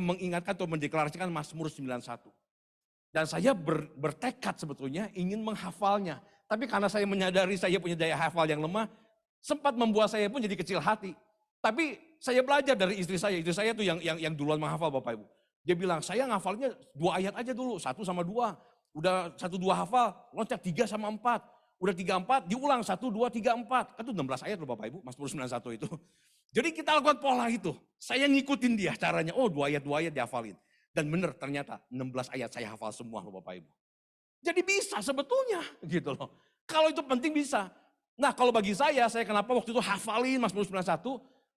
mengingatkan atau mendeklarasikan Mazmur 91. Dan saya bertekad sebetulnya ingin menghafalnya. Tapi karena saya menyadari saya punya daya hafal yang lemah, sempat membuat saya pun jadi kecil hati. Tapi saya belajar dari istri saya tuh yang duluan menghafal Bapak Ibu. Dia bilang, saya ngafalnya 2 ayat aja dulu, 1 sama 2. Udah 1, 2 hafal, loncat 3 sama 4. Udah 3, 4, diulang 1, 2, 3, 4. Kan itu 16 ayat loh Bapak Ibu, Mazmur 91 itu. Jadi kita lakukan pola itu. Saya ngikutin dia caranya, 2 ayat dihafalin. Dan benar ternyata 16 ayat saya hafal semua loh Bapak Ibu. Jadi bisa sebetulnya gitu loh. Kalau itu penting bisa. Nah kalau bagi saya kenapa waktu itu hafalin Mazmur 91.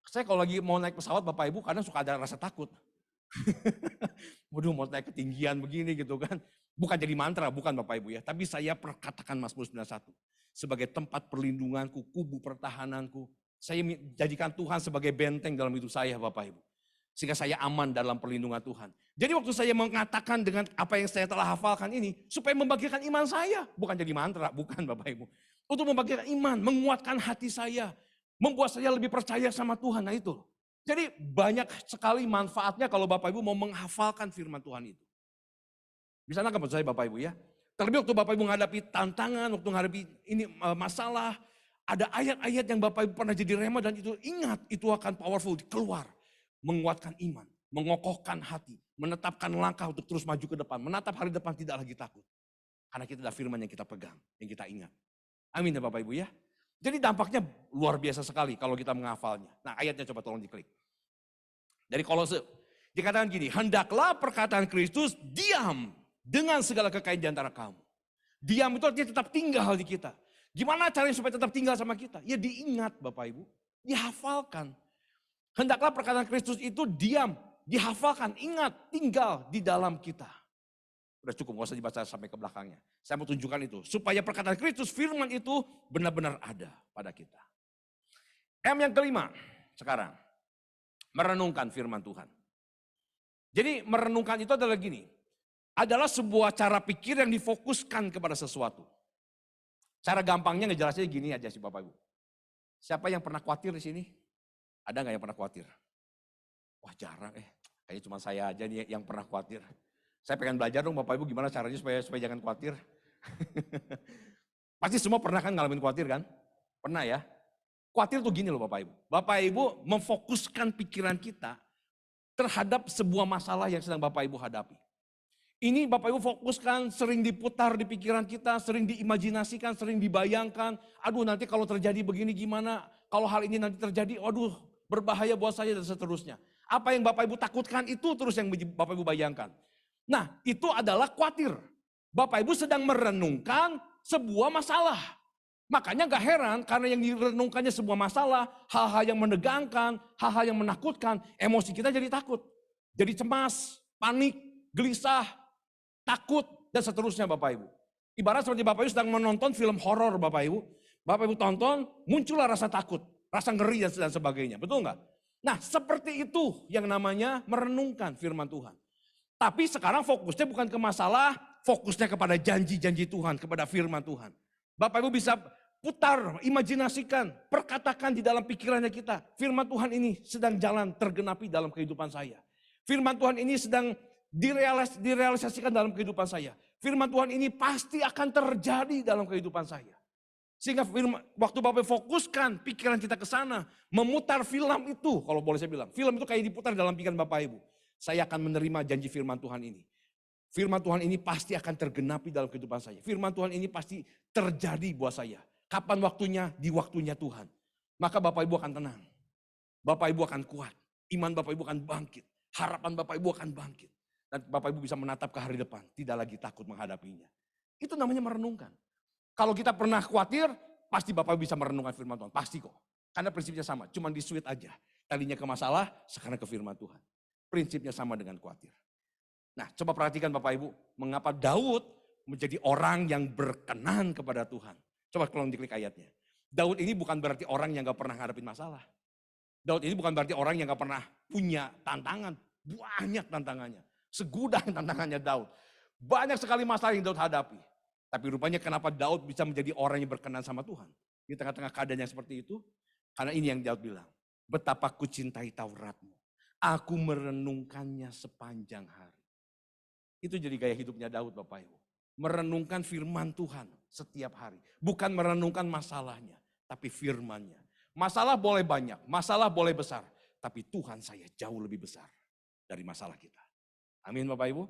Saya kalau lagi mau naik pesawat Bapak Ibu kadang suka ada rasa takut. Waduh mau naik ketinggian begini gitu kan. Bukan jadi mantra, bukan Bapak Ibu ya. Tapi saya perkatakan Mazmur 91. Sebagai tempat perlindunganku, kubu pertahananku. Saya jadikan Tuhan sebagai benteng dalam hidup saya Bapak Ibu. Sehingga saya aman dalam perlindungan Tuhan. Jadi waktu saya mengatakan dengan apa yang saya telah hafalkan ini. Supaya membagikan iman saya. Bukan jadi mantra, bukan Bapak Ibu. Untuk membagikan iman, menguatkan hati saya. Membuat saya lebih percaya sama Tuhan. Nah itu. Jadi banyak sekali manfaatnya kalau Bapak Ibu mau menghafalkan firman Tuhan itu. Bisa nangkap saya Bapak Ibu ya. Terlebih waktu Bapak Ibu menghadapi tantangan, waktu menghadapi ini masalah. Ada ayat-ayat yang Bapak Ibu pernah jadi rema dan itu ingat itu akan powerful keluar. Menguatkan iman, mengokohkan hati, menetapkan langkah untuk terus maju ke depan. Menatap hari depan tidak lagi takut. Karena kita ada firman yang kita pegang, yang kita ingat. Amin ya Bapak Ibu ya. Jadi dampaknya luar biasa sekali kalau kita menghafalnya. Nah ayatnya coba tolong diklik. Dari Kolose, dikatakan gini, hendaklah perkataan Kristus diam dengan segala kekayaan di antara kamu. Diam itu artinya tetap tinggal di kita. Gimana caranya supaya tetap tinggal sama kita? Ya diingat Bapak Ibu, dihafalkan. Hendaklah perkataan Kristus itu diam, dihafalkan, ingat, tinggal di dalam kita. Udah cukup, gak usah dibaca sampai ke belakangnya. Saya mau tunjukkan itu, supaya perkataan Kristus, firman itu benar-benar ada pada kita. M yang kelima, sekarang, merenungkan firman Tuhan. Jadi merenungkan itu adalah gini, adalah sebuah cara pikir yang difokuskan kepada sesuatu. Cara gampangnya ngejelasinnya gini aja sih Bapak Ibu. Siapa yang pernah khawatir di sini? Ada nggak yang pernah khawatir? Wah jarang kayaknya cuma saya aja nih yang pernah khawatir. Saya pengen belajar dong Bapak Ibu gimana caranya supaya jangan khawatir. Pasti semua pernah kan ngalamin khawatir kan? Pernah ya? Khawatir tuh gini loh Bapak Ibu. Bapak Ibu memfokuskan pikiran kita terhadap sebuah masalah yang sedang Bapak Ibu hadapi. Ini Bapak Ibu fokuskan, sering diputar di pikiran kita, sering diimajinasikan, sering dibayangkan. Aduh nanti kalau terjadi begini gimana, kalau hal ini nanti terjadi, aduh berbahaya buat saya dan seterusnya. Apa yang Bapak Ibu takutkan itu terus yang Bapak Ibu bayangkan. Nah itu adalah khawatir. Bapak Ibu sedang merenungkan sebuah masalah. Makanya gak heran karena yang direnungkannya sebuah masalah, hal-hal yang menegangkan, hal-hal yang menakutkan, emosi kita jadi takut. Jadi cemas, panik, gelisah, takut, dan seterusnya Bapak Ibu. Ibarat seperti Bapak Ibu sedang menonton film horor Bapak Ibu. Bapak Ibu tonton, muncullah rasa takut, rasa ngeri dan sebagainya. Betul nggak? Nah seperti itu yang namanya merenungkan firman Tuhan. Tapi sekarang fokusnya bukan ke masalah, fokusnya kepada janji-janji Tuhan, kepada firman Tuhan. Bapak Ibu bisa putar, imajinasikan, perkatakan di dalam pikirannya kita. Firman Tuhan ini sedang jalan tergenapi dalam kehidupan saya. Firman Tuhan ini sedang direalisasikan dalam kehidupan saya. Firman Tuhan ini pasti akan terjadi dalam kehidupan saya. Sehingga waktu Bapak fokuskan pikiran kita ke sana, memutar film itu, kalau boleh saya bilang, film itu kayak diputar dalam pikiran Bapak Ibu. Saya akan menerima janji firman Tuhan ini. Firman Tuhan ini pasti akan tergenapi dalam kehidupan saya. Firman Tuhan ini pasti terjadi buat saya. Kapan waktunya? Di waktunya Tuhan. Maka Bapak Ibu akan tenang. Bapak Ibu akan kuat. Iman Bapak Ibu akan bangkit. Harapan Bapak Ibu akan bangkit. Dan Bapak Ibu bisa menatap ke hari depan. Tidak lagi takut menghadapinya. Itu namanya merenungkan. Kalau kita pernah khawatir, pasti Bapak Ibu bisa merenungkan firman Tuhan. Pasti kok. Karena prinsipnya sama. Cuma di switch aja. Tadinya ke masalah, sekarang ke firman Tuhan. Prinsipnya sama dengan khawatir. Nah coba perhatikan Bapak Ibu. Mengapa Daud menjadi orang yang berkenan kepada Tuhan. Coba kalau diklik ayatnya. Daud ini bukan berarti orang yang gak pernah ngadepin masalah. Daud ini bukan berarti orang yang gak pernah punya tantangan. Banyak tantangannya. Segudang tantangannya Daud. Banyak sekali masalah yang Daud hadapi. Tapi rupanya kenapa Daud bisa menjadi orang yang berkenan sama Tuhan. Di tengah-tengah keadaan yang seperti itu. Karena ini yang Daud bilang. Betapa ku cintai Tauratmu. Aku merenungkannya sepanjang hari. Itu jadi gaya hidupnya Daud Bapak Ibu. Merenungkan firman Tuhan setiap hari. Bukan merenungkan masalahnya, tapi firmannya. Masalah boleh banyak, masalah boleh besar. Tapi Tuhan saya jauh lebih besar dari masalah kita. Amin Bapak Ibu.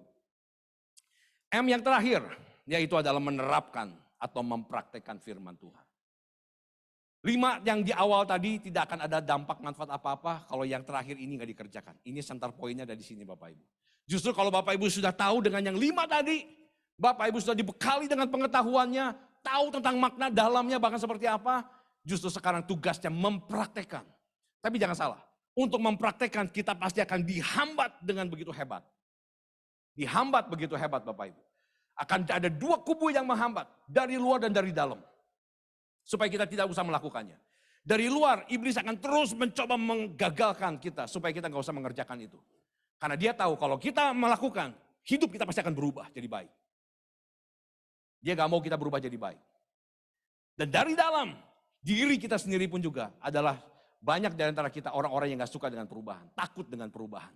M yang terakhir, yaitu adalah menerapkan atau mempraktekkan firman Tuhan. 5 yang di awal tadi tidak akan ada dampak manfaat apa-apa kalau yang terakhir ini gak dikerjakan. Ini center poinnya ada di sini Bapak Ibu. Justru kalau Bapak Ibu sudah tahu dengan yang 5 tadi, Bapak Ibu sudah dibekali dengan pengetahuannya, tahu tentang makna dalamnya bahkan seperti apa, justru sekarang tugasnya mempraktekkan. Tapi jangan salah, untuk mempraktekkan kita pasti akan dihambat dengan begitu hebat. Dihambat begitu hebat Bapak Ibu. Akan ada 2 kubu yang menghambat, dari luar dan dari dalam. Supaya kita tidak usah melakukannya. Dari luar, iblis akan terus mencoba menggagalkan kita, supaya kita nggak usah mengerjakan itu. Karena dia tahu kalau kita melakukan, hidup kita pasti akan berubah jadi baik. Dia gak mau kita berubah jadi baik. Dan dari dalam, diri kita sendiri pun juga adalah banyak dari antara kita orang-orang yang gak suka dengan perubahan. Takut dengan perubahan.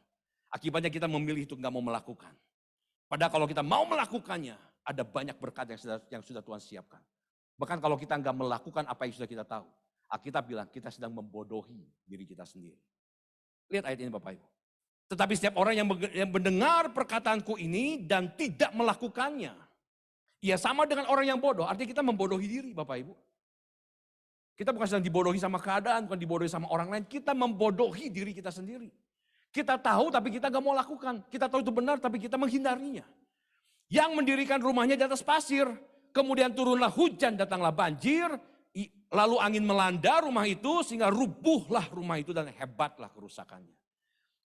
Akibatnya kita memilih itu gak mau melakukan. Padahal kalau kita mau melakukannya, ada banyak berkat yang sudah Tuhan siapkan. Bahkan kalau kita gak melakukan apa yang sudah kita tahu. Alkitab bilang kita sedang membodohi diri kita sendiri. Lihat ayat ini Bapak Ibu. Tetapi setiap orang yang mendengar perkataanku ini dan tidak melakukannya. Ya sama dengan orang yang bodoh, artinya kita membodohi diri Bapak Ibu. Kita bukan sedang dibodohi sama keadaan, bukan dibodohi sama orang lain. Kita membodohi diri kita sendiri. Kita tahu tapi kita gak mau lakukan. Kita tahu itu benar tapi kita menghindarinya. Yang mendirikan rumahnya di atas pasir. Kemudian turunlah hujan, datanglah banjir. Lalu angin melanda rumah itu sehingga rubuhlah rumah itu dan hebatlah kerusakannya.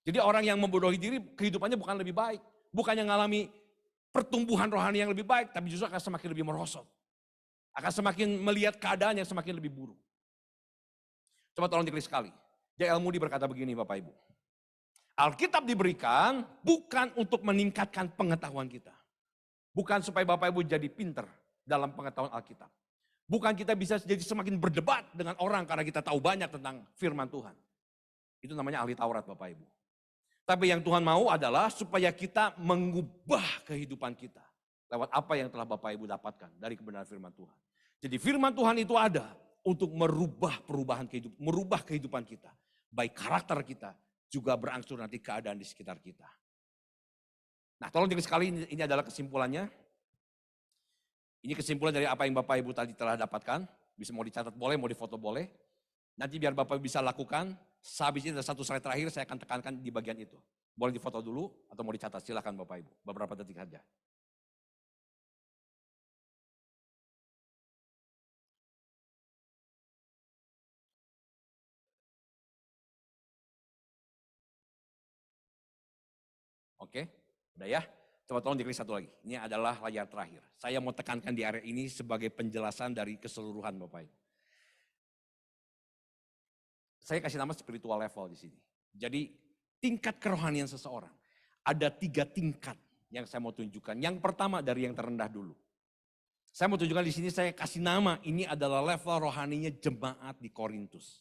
Jadi orang yang membodohi diri kehidupannya bukan lebih baik. Bukan yang mengalami pertumbuhan rohani yang lebih baik, tapi justru akan semakin lebih merosot. Akan semakin melihat keadaan yang semakin lebih buruk. Coba tolong diklik sekali. J.L. Moody berkata begini Bapak Ibu. Alkitab diberikan bukan untuk meningkatkan pengetahuan kita. Bukan supaya Bapak Ibu jadi pinter dalam pengetahuan Alkitab. Bukan kita bisa jadi semakin berdebat dengan orang karena kita tahu banyak tentang firman Tuhan. Itu namanya ahli Taurat Bapak Ibu. Tapi yang Tuhan mau adalah supaya kita mengubah kehidupan kita. Lewat apa yang telah Bapak Ibu dapatkan dari kebenaran firman Tuhan. Jadi firman Tuhan itu ada untuk merubah kehidupan kita. Baik karakter kita, juga berangsur nanti keadaan di sekitar kita. Nah, tolong jangan sekali ini adalah kesimpulannya. Ini kesimpulan dari apa yang Bapak Ibu tadi telah dapatkan. Bisa mau dicatat boleh, mau difoto boleh. Nanti biar Bapak Ibu bisa lakukan. Sehabis ini ada satu slide terakhir saya akan tekankan di bagian itu. Boleh difoto dulu atau mau dicatat, silakan Bapak Ibu. Beberapa detik saja. Oke, udah ya. Coba tolong diklik satu lagi. Ini adalah layar terakhir. Saya mau tekankan di area ini sebagai penjelasan dari keseluruhan Bapak Ibu. Saya kasih nama spiritual level di sini. Jadi tingkat kerohanian seseorang. Ada 3 tingkat yang saya mau tunjukkan. Yang pertama dari yang terendah dulu. Saya mau tunjukkan di sini, saya kasih nama, ini adalah level rohaninya jemaat di Korintus.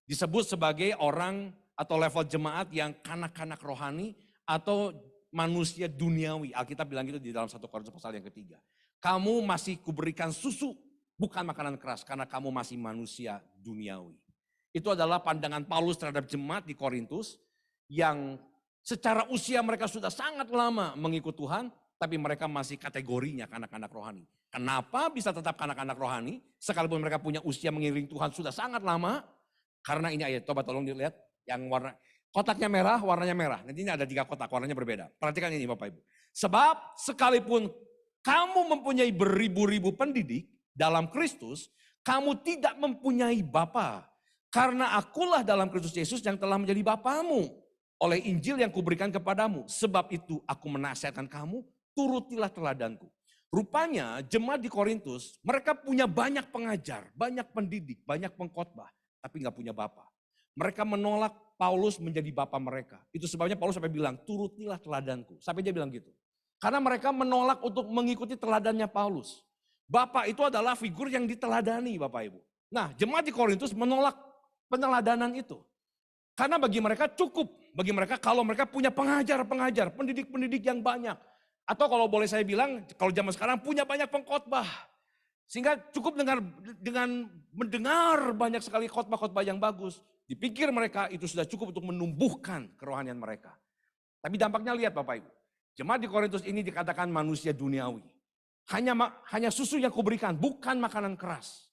Disebut sebagai orang atau level jemaat yang kanak-kanak rohani atau manusia duniawi. Alkitab bilang gitu di dalam 1 Korintus pasal yang ketiga. Kamu masih kuberikan susu, bukan makanan keras, karena kamu masih manusia duniawi. Itu adalah pandangan Paulus terhadap jemaat di Korintus yang secara usia mereka sudah sangat lama mengikut Tuhan, tapi mereka masih kategorinya kanak-kanak rohani. Kenapa bisa tetap kanak-kanak rohani, sekalipun mereka punya usia mengiring Tuhan sudah sangat lama? Karena ini ayat, coba tolong dilihat, yang warna kotaknya merah, warnanya merah. Nanti ini ada 3 kotak, warnanya berbeda. Perhatikan ini Bapak Ibu. Sebab sekalipun kamu mempunyai beribu-ribu pendidik dalam Kristus, kamu tidak mempunyai Bapa. Karena akulah dalam Kristus Yesus yang telah menjadi Bapamu oleh Injil yang kuberikan kepadamu. Sebab itu aku menasihatkan kamu, turutilah teladanku. Rupanya jemaat di Korintus, mereka punya banyak pengajar, banyak pendidik, banyak pengkhotbah, tapi nggak punya Bapa. Mereka menolak Paulus menjadi Bapa mereka. Itu sebabnya Paulus sampai bilang, turutilah teladanku. Sampai dia bilang gitu. Karena mereka menolak untuk mengikuti teladannya Paulus. Bapa itu adalah figur yang diteladani Bapak Ibu. Nah, jemaat di Korintus menolak peneladanan itu. Karena bagi mereka cukup, bagi mereka kalau mereka punya pengajar-pengajar, pendidik-pendidik yang banyak. Atau kalau boleh saya bilang, kalau zaman sekarang punya banyak pengkhotbah. Sehingga cukup dengan mendengar banyak sekali khotbah-khotbah yang bagus. Dipikir mereka itu sudah cukup untuk menumbuhkan kerohanian mereka. Tapi dampaknya lihat Bapak Ibu. Jemaat di Korintus ini dikatakan manusia duniawi. Hanya susu yang kuberikan, bukan makanan keras.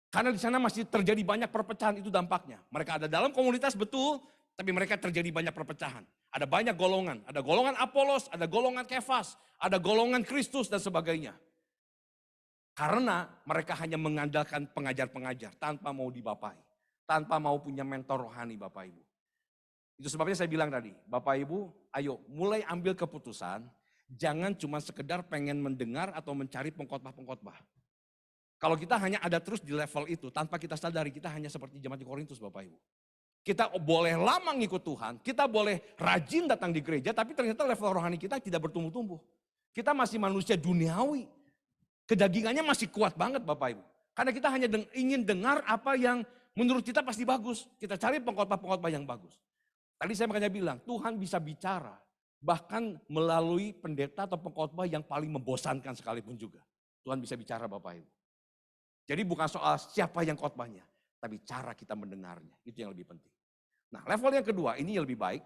Karena di sana masih terjadi banyak perpecahan, itu dampaknya. Mereka ada dalam komunitas betul, tapi mereka terjadi banyak perpecahan. Ada banyak golongan, ada golongan Apolos, ada golongan Kefas, ada golongan Kristus dan sebagainya. Karena mereka hanya mengandalkan pengajar-pengajar tanpa mau dibapai. Tanpa mau punya mentor rohani Bapak Ibu. Itu sebabnya saya bilang tadi, Bapak Ibu ayo mulai ambil keputusan. Jangan cuma sekedar pengen mendengar atau mencari pengkhotbah-pengkhotbah. Kalau kita hanya ada terus di level itu, tanpa kita sadari kita hanya seperti jemaat di Korintus Bapak Ibu. Kita boleh lama ngikut Tuhan, kita boleh rajin datang di gereja, tapi ternyata level rohani kita tidak bertumbuh-tumbuh. Kita masih manusia duniawi. Kedagingannya masih kuat banget Bapak Ibu. Karena kita hanya ingin dengar apa yang menurut kita pasti bagus. Kita cari pengkhotbah-pengkhotbah yang bagus. Tadi saya makanya bilang, Tuhan bisa bicara. Bahkan melalui pendeta atau pengkhotbah yang paling membosankan sekalipun juga. Tuhan bisa bicara Bapak Ibu. Jadi bukan soal siapa yang khotbahnya, tapi cara kita mendengarnya. Itu yang lebih penting. Nah level yang kedua, ini yang lebih baik.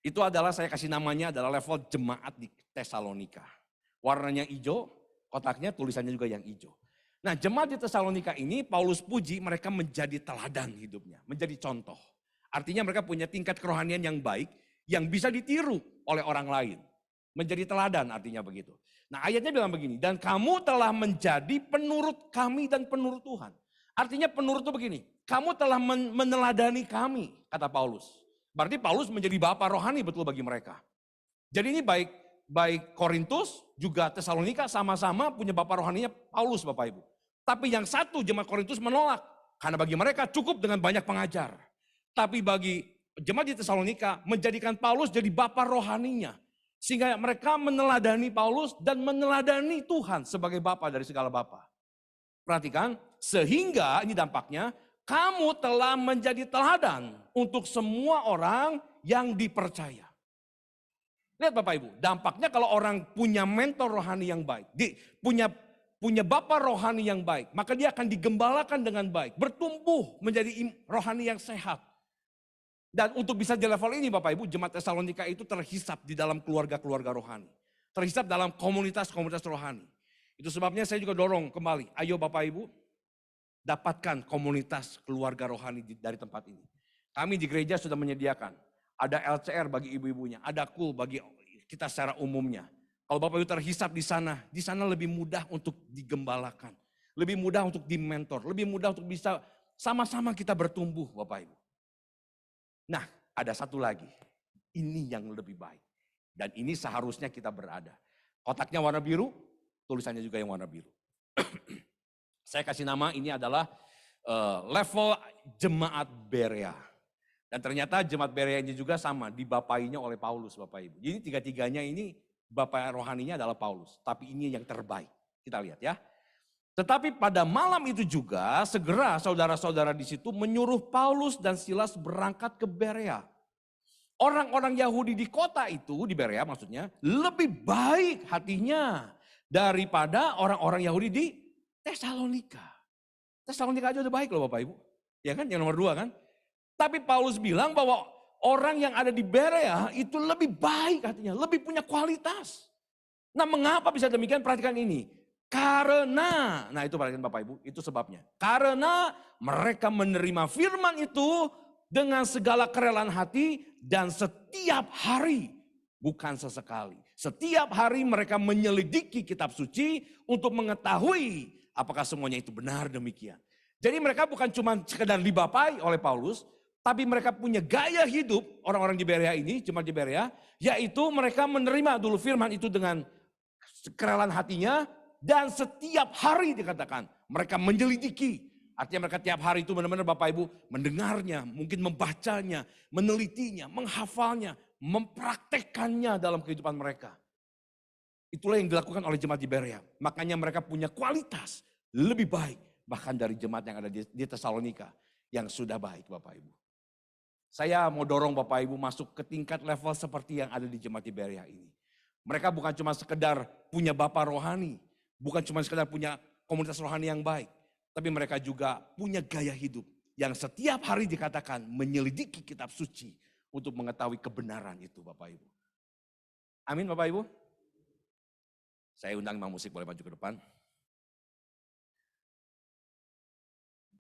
Itu adalah saya kasih namanya adalah level jemaat di Tesalonika. Warnanya hijau, kotaknya tulisannya juga yang hijau. Nah jemaat di Tesalonika ini Paulus puji mereka menjadi teladan hidupnya, menjadi contoh. Artinya mereka punya tingkat kerohanian yang baik, yang bisa ditiru oleh orang lain. Menjadi teladan artinya begitu. Nah ayatnya bilang begini, dan kamu telah menjadi penurut kami dan penurut Tuhan. Artinya penurut itu begini, kamu telah meneladani kami, kata Paulus. Berarti Paulus menjadi bapa rohani betul bagi mereka. Jadi ini baik Korintus juga Tesalonika sama-sama punya bapa rohaninya Paulus Bapak Ibu. Tapi yang satu jemaat Korintus menolak, karena bagi mereka cukup dengan banyak pengajar. Tapi bagi jemaat di Tesalonika menjadikan Paulus jadi bapa rohaninya. Sehingga mereka meneladani Paulus dan meneladani Tuhan sebagai Bapa dari segala Bapa. Perhatikan, sehingga ini dampaknya, kamu telah menjadi teladan untuk semua orang yang dipercaya. Lihat Bapak Ibu, dampaknya kalau orang punya mentor rohani yang baik, punya bapak rohani yang baik, maka dia akan digembalakan dengan baik, bertumbuh menjadi rohani yang sehat. Dan untuk bisa di level ini Bapak Ibu, Jemaat Tesalonika itu terhisap di dalam keluarga-keluarga rohani. Terhisap dalam komunitas-komunitas rohani. Itu sebabnya saya juga dorong kembali, ayo Bapak Ibu, dapatkan komunitas keluarga rohani dari tempat ini. Kami di gereja sudah menyediakan. Ada LCR bagi ibu-ibunya, ada KUL bagi kita secara umumnya. Kalau Bapak Ibu terhisap di sana lebih mudah untuk digembalakan. Lebih mudah untuk dimentor, lebih mudah untuk bisa sama-sama kita bertumbuh Bapak Ibu. Nah, ada satu lagi. Ini yang lebih baik. Dan ini seharusnya kita berada. Kotaknya warna biru, tulisannya juga yang warna biru. Saya kasih nama ini adalah level jemaat Berea. Dan ternyata jemaat Berea ini juga sama, dibapainya oleh Paulus Bapak Ibu. Jadi tiga-tiganya ini bapak rohaninya adalah Paulus. Tapi ini yang terbaik. Kita lihat ya. Tetapi pada malam itu juga segera saudara-saudara di situ menyuruh Paulus dan Silas berangkat ke Berea. Orang-orang Yahudi di kota itu, di Berea maksudnya, lebih baik hatinya daripada orang-orang Yahudi di Tesalonika. Tesalonika aja udah baik loh Bapak Ibu. Ya kan, yang nomor 2 kan. Tapi Paulus bilang bahwa orang yang ada di Berea itu lebih baik hatinya, lebih punya kualitas. Nah mengapa bisa demikian? Perhatikan ini. Karena, nah itu perhatikan Bapak Ibu, itu sebabnya. Karena mereka menerima firman itu dengan segala kerelaan hati dan setiap hari, bukan sesekali. Setiap hari mereka menyelidiki kitab suci untuk mengetahui apakah semuanya itu benar demikian. Jadi mereka bukan cuma sekedar dibapai oleh Paulus, tapi mereka punya gaya hidup orang-orang di Berea ini, cuma di Berea, yaitu mereka menerima dulu firman itu dengan kerelaan hatinya dan setiap hari dikatakan mereka menyelidiki. Artinya mereka tiap hari itu benar-benar Bapak Ibu mendengarnya, mungkin membacanya, menelitinya, menghafalnya, mempraktekkannya dalam kehidupan mereka. Itulah yang dilakukan oleh jemaat di Berea. Makanya mereka punya kualitas lebih baik bahkan dari jemaat yang ada di Tesalonika yang sudah baik Bapak Ibu. Saya mau dorong Bapak Ibu masuk ke tingkat level seperti yang ada di jemaat di Berea ini. Mereka bukan cuma sekedar punya bapak rohani, bukan cuma sekedar punya komunitas rohani yang baik, tapi mereka juga punya gaya hidup yang setiap hari dikatakan menyelidiki kitab suci untuk mengetahui kebenaran itu Bapak Ibu. Amin Bapak Ibu. Saya undang Imam Musik boleh maju ke depan.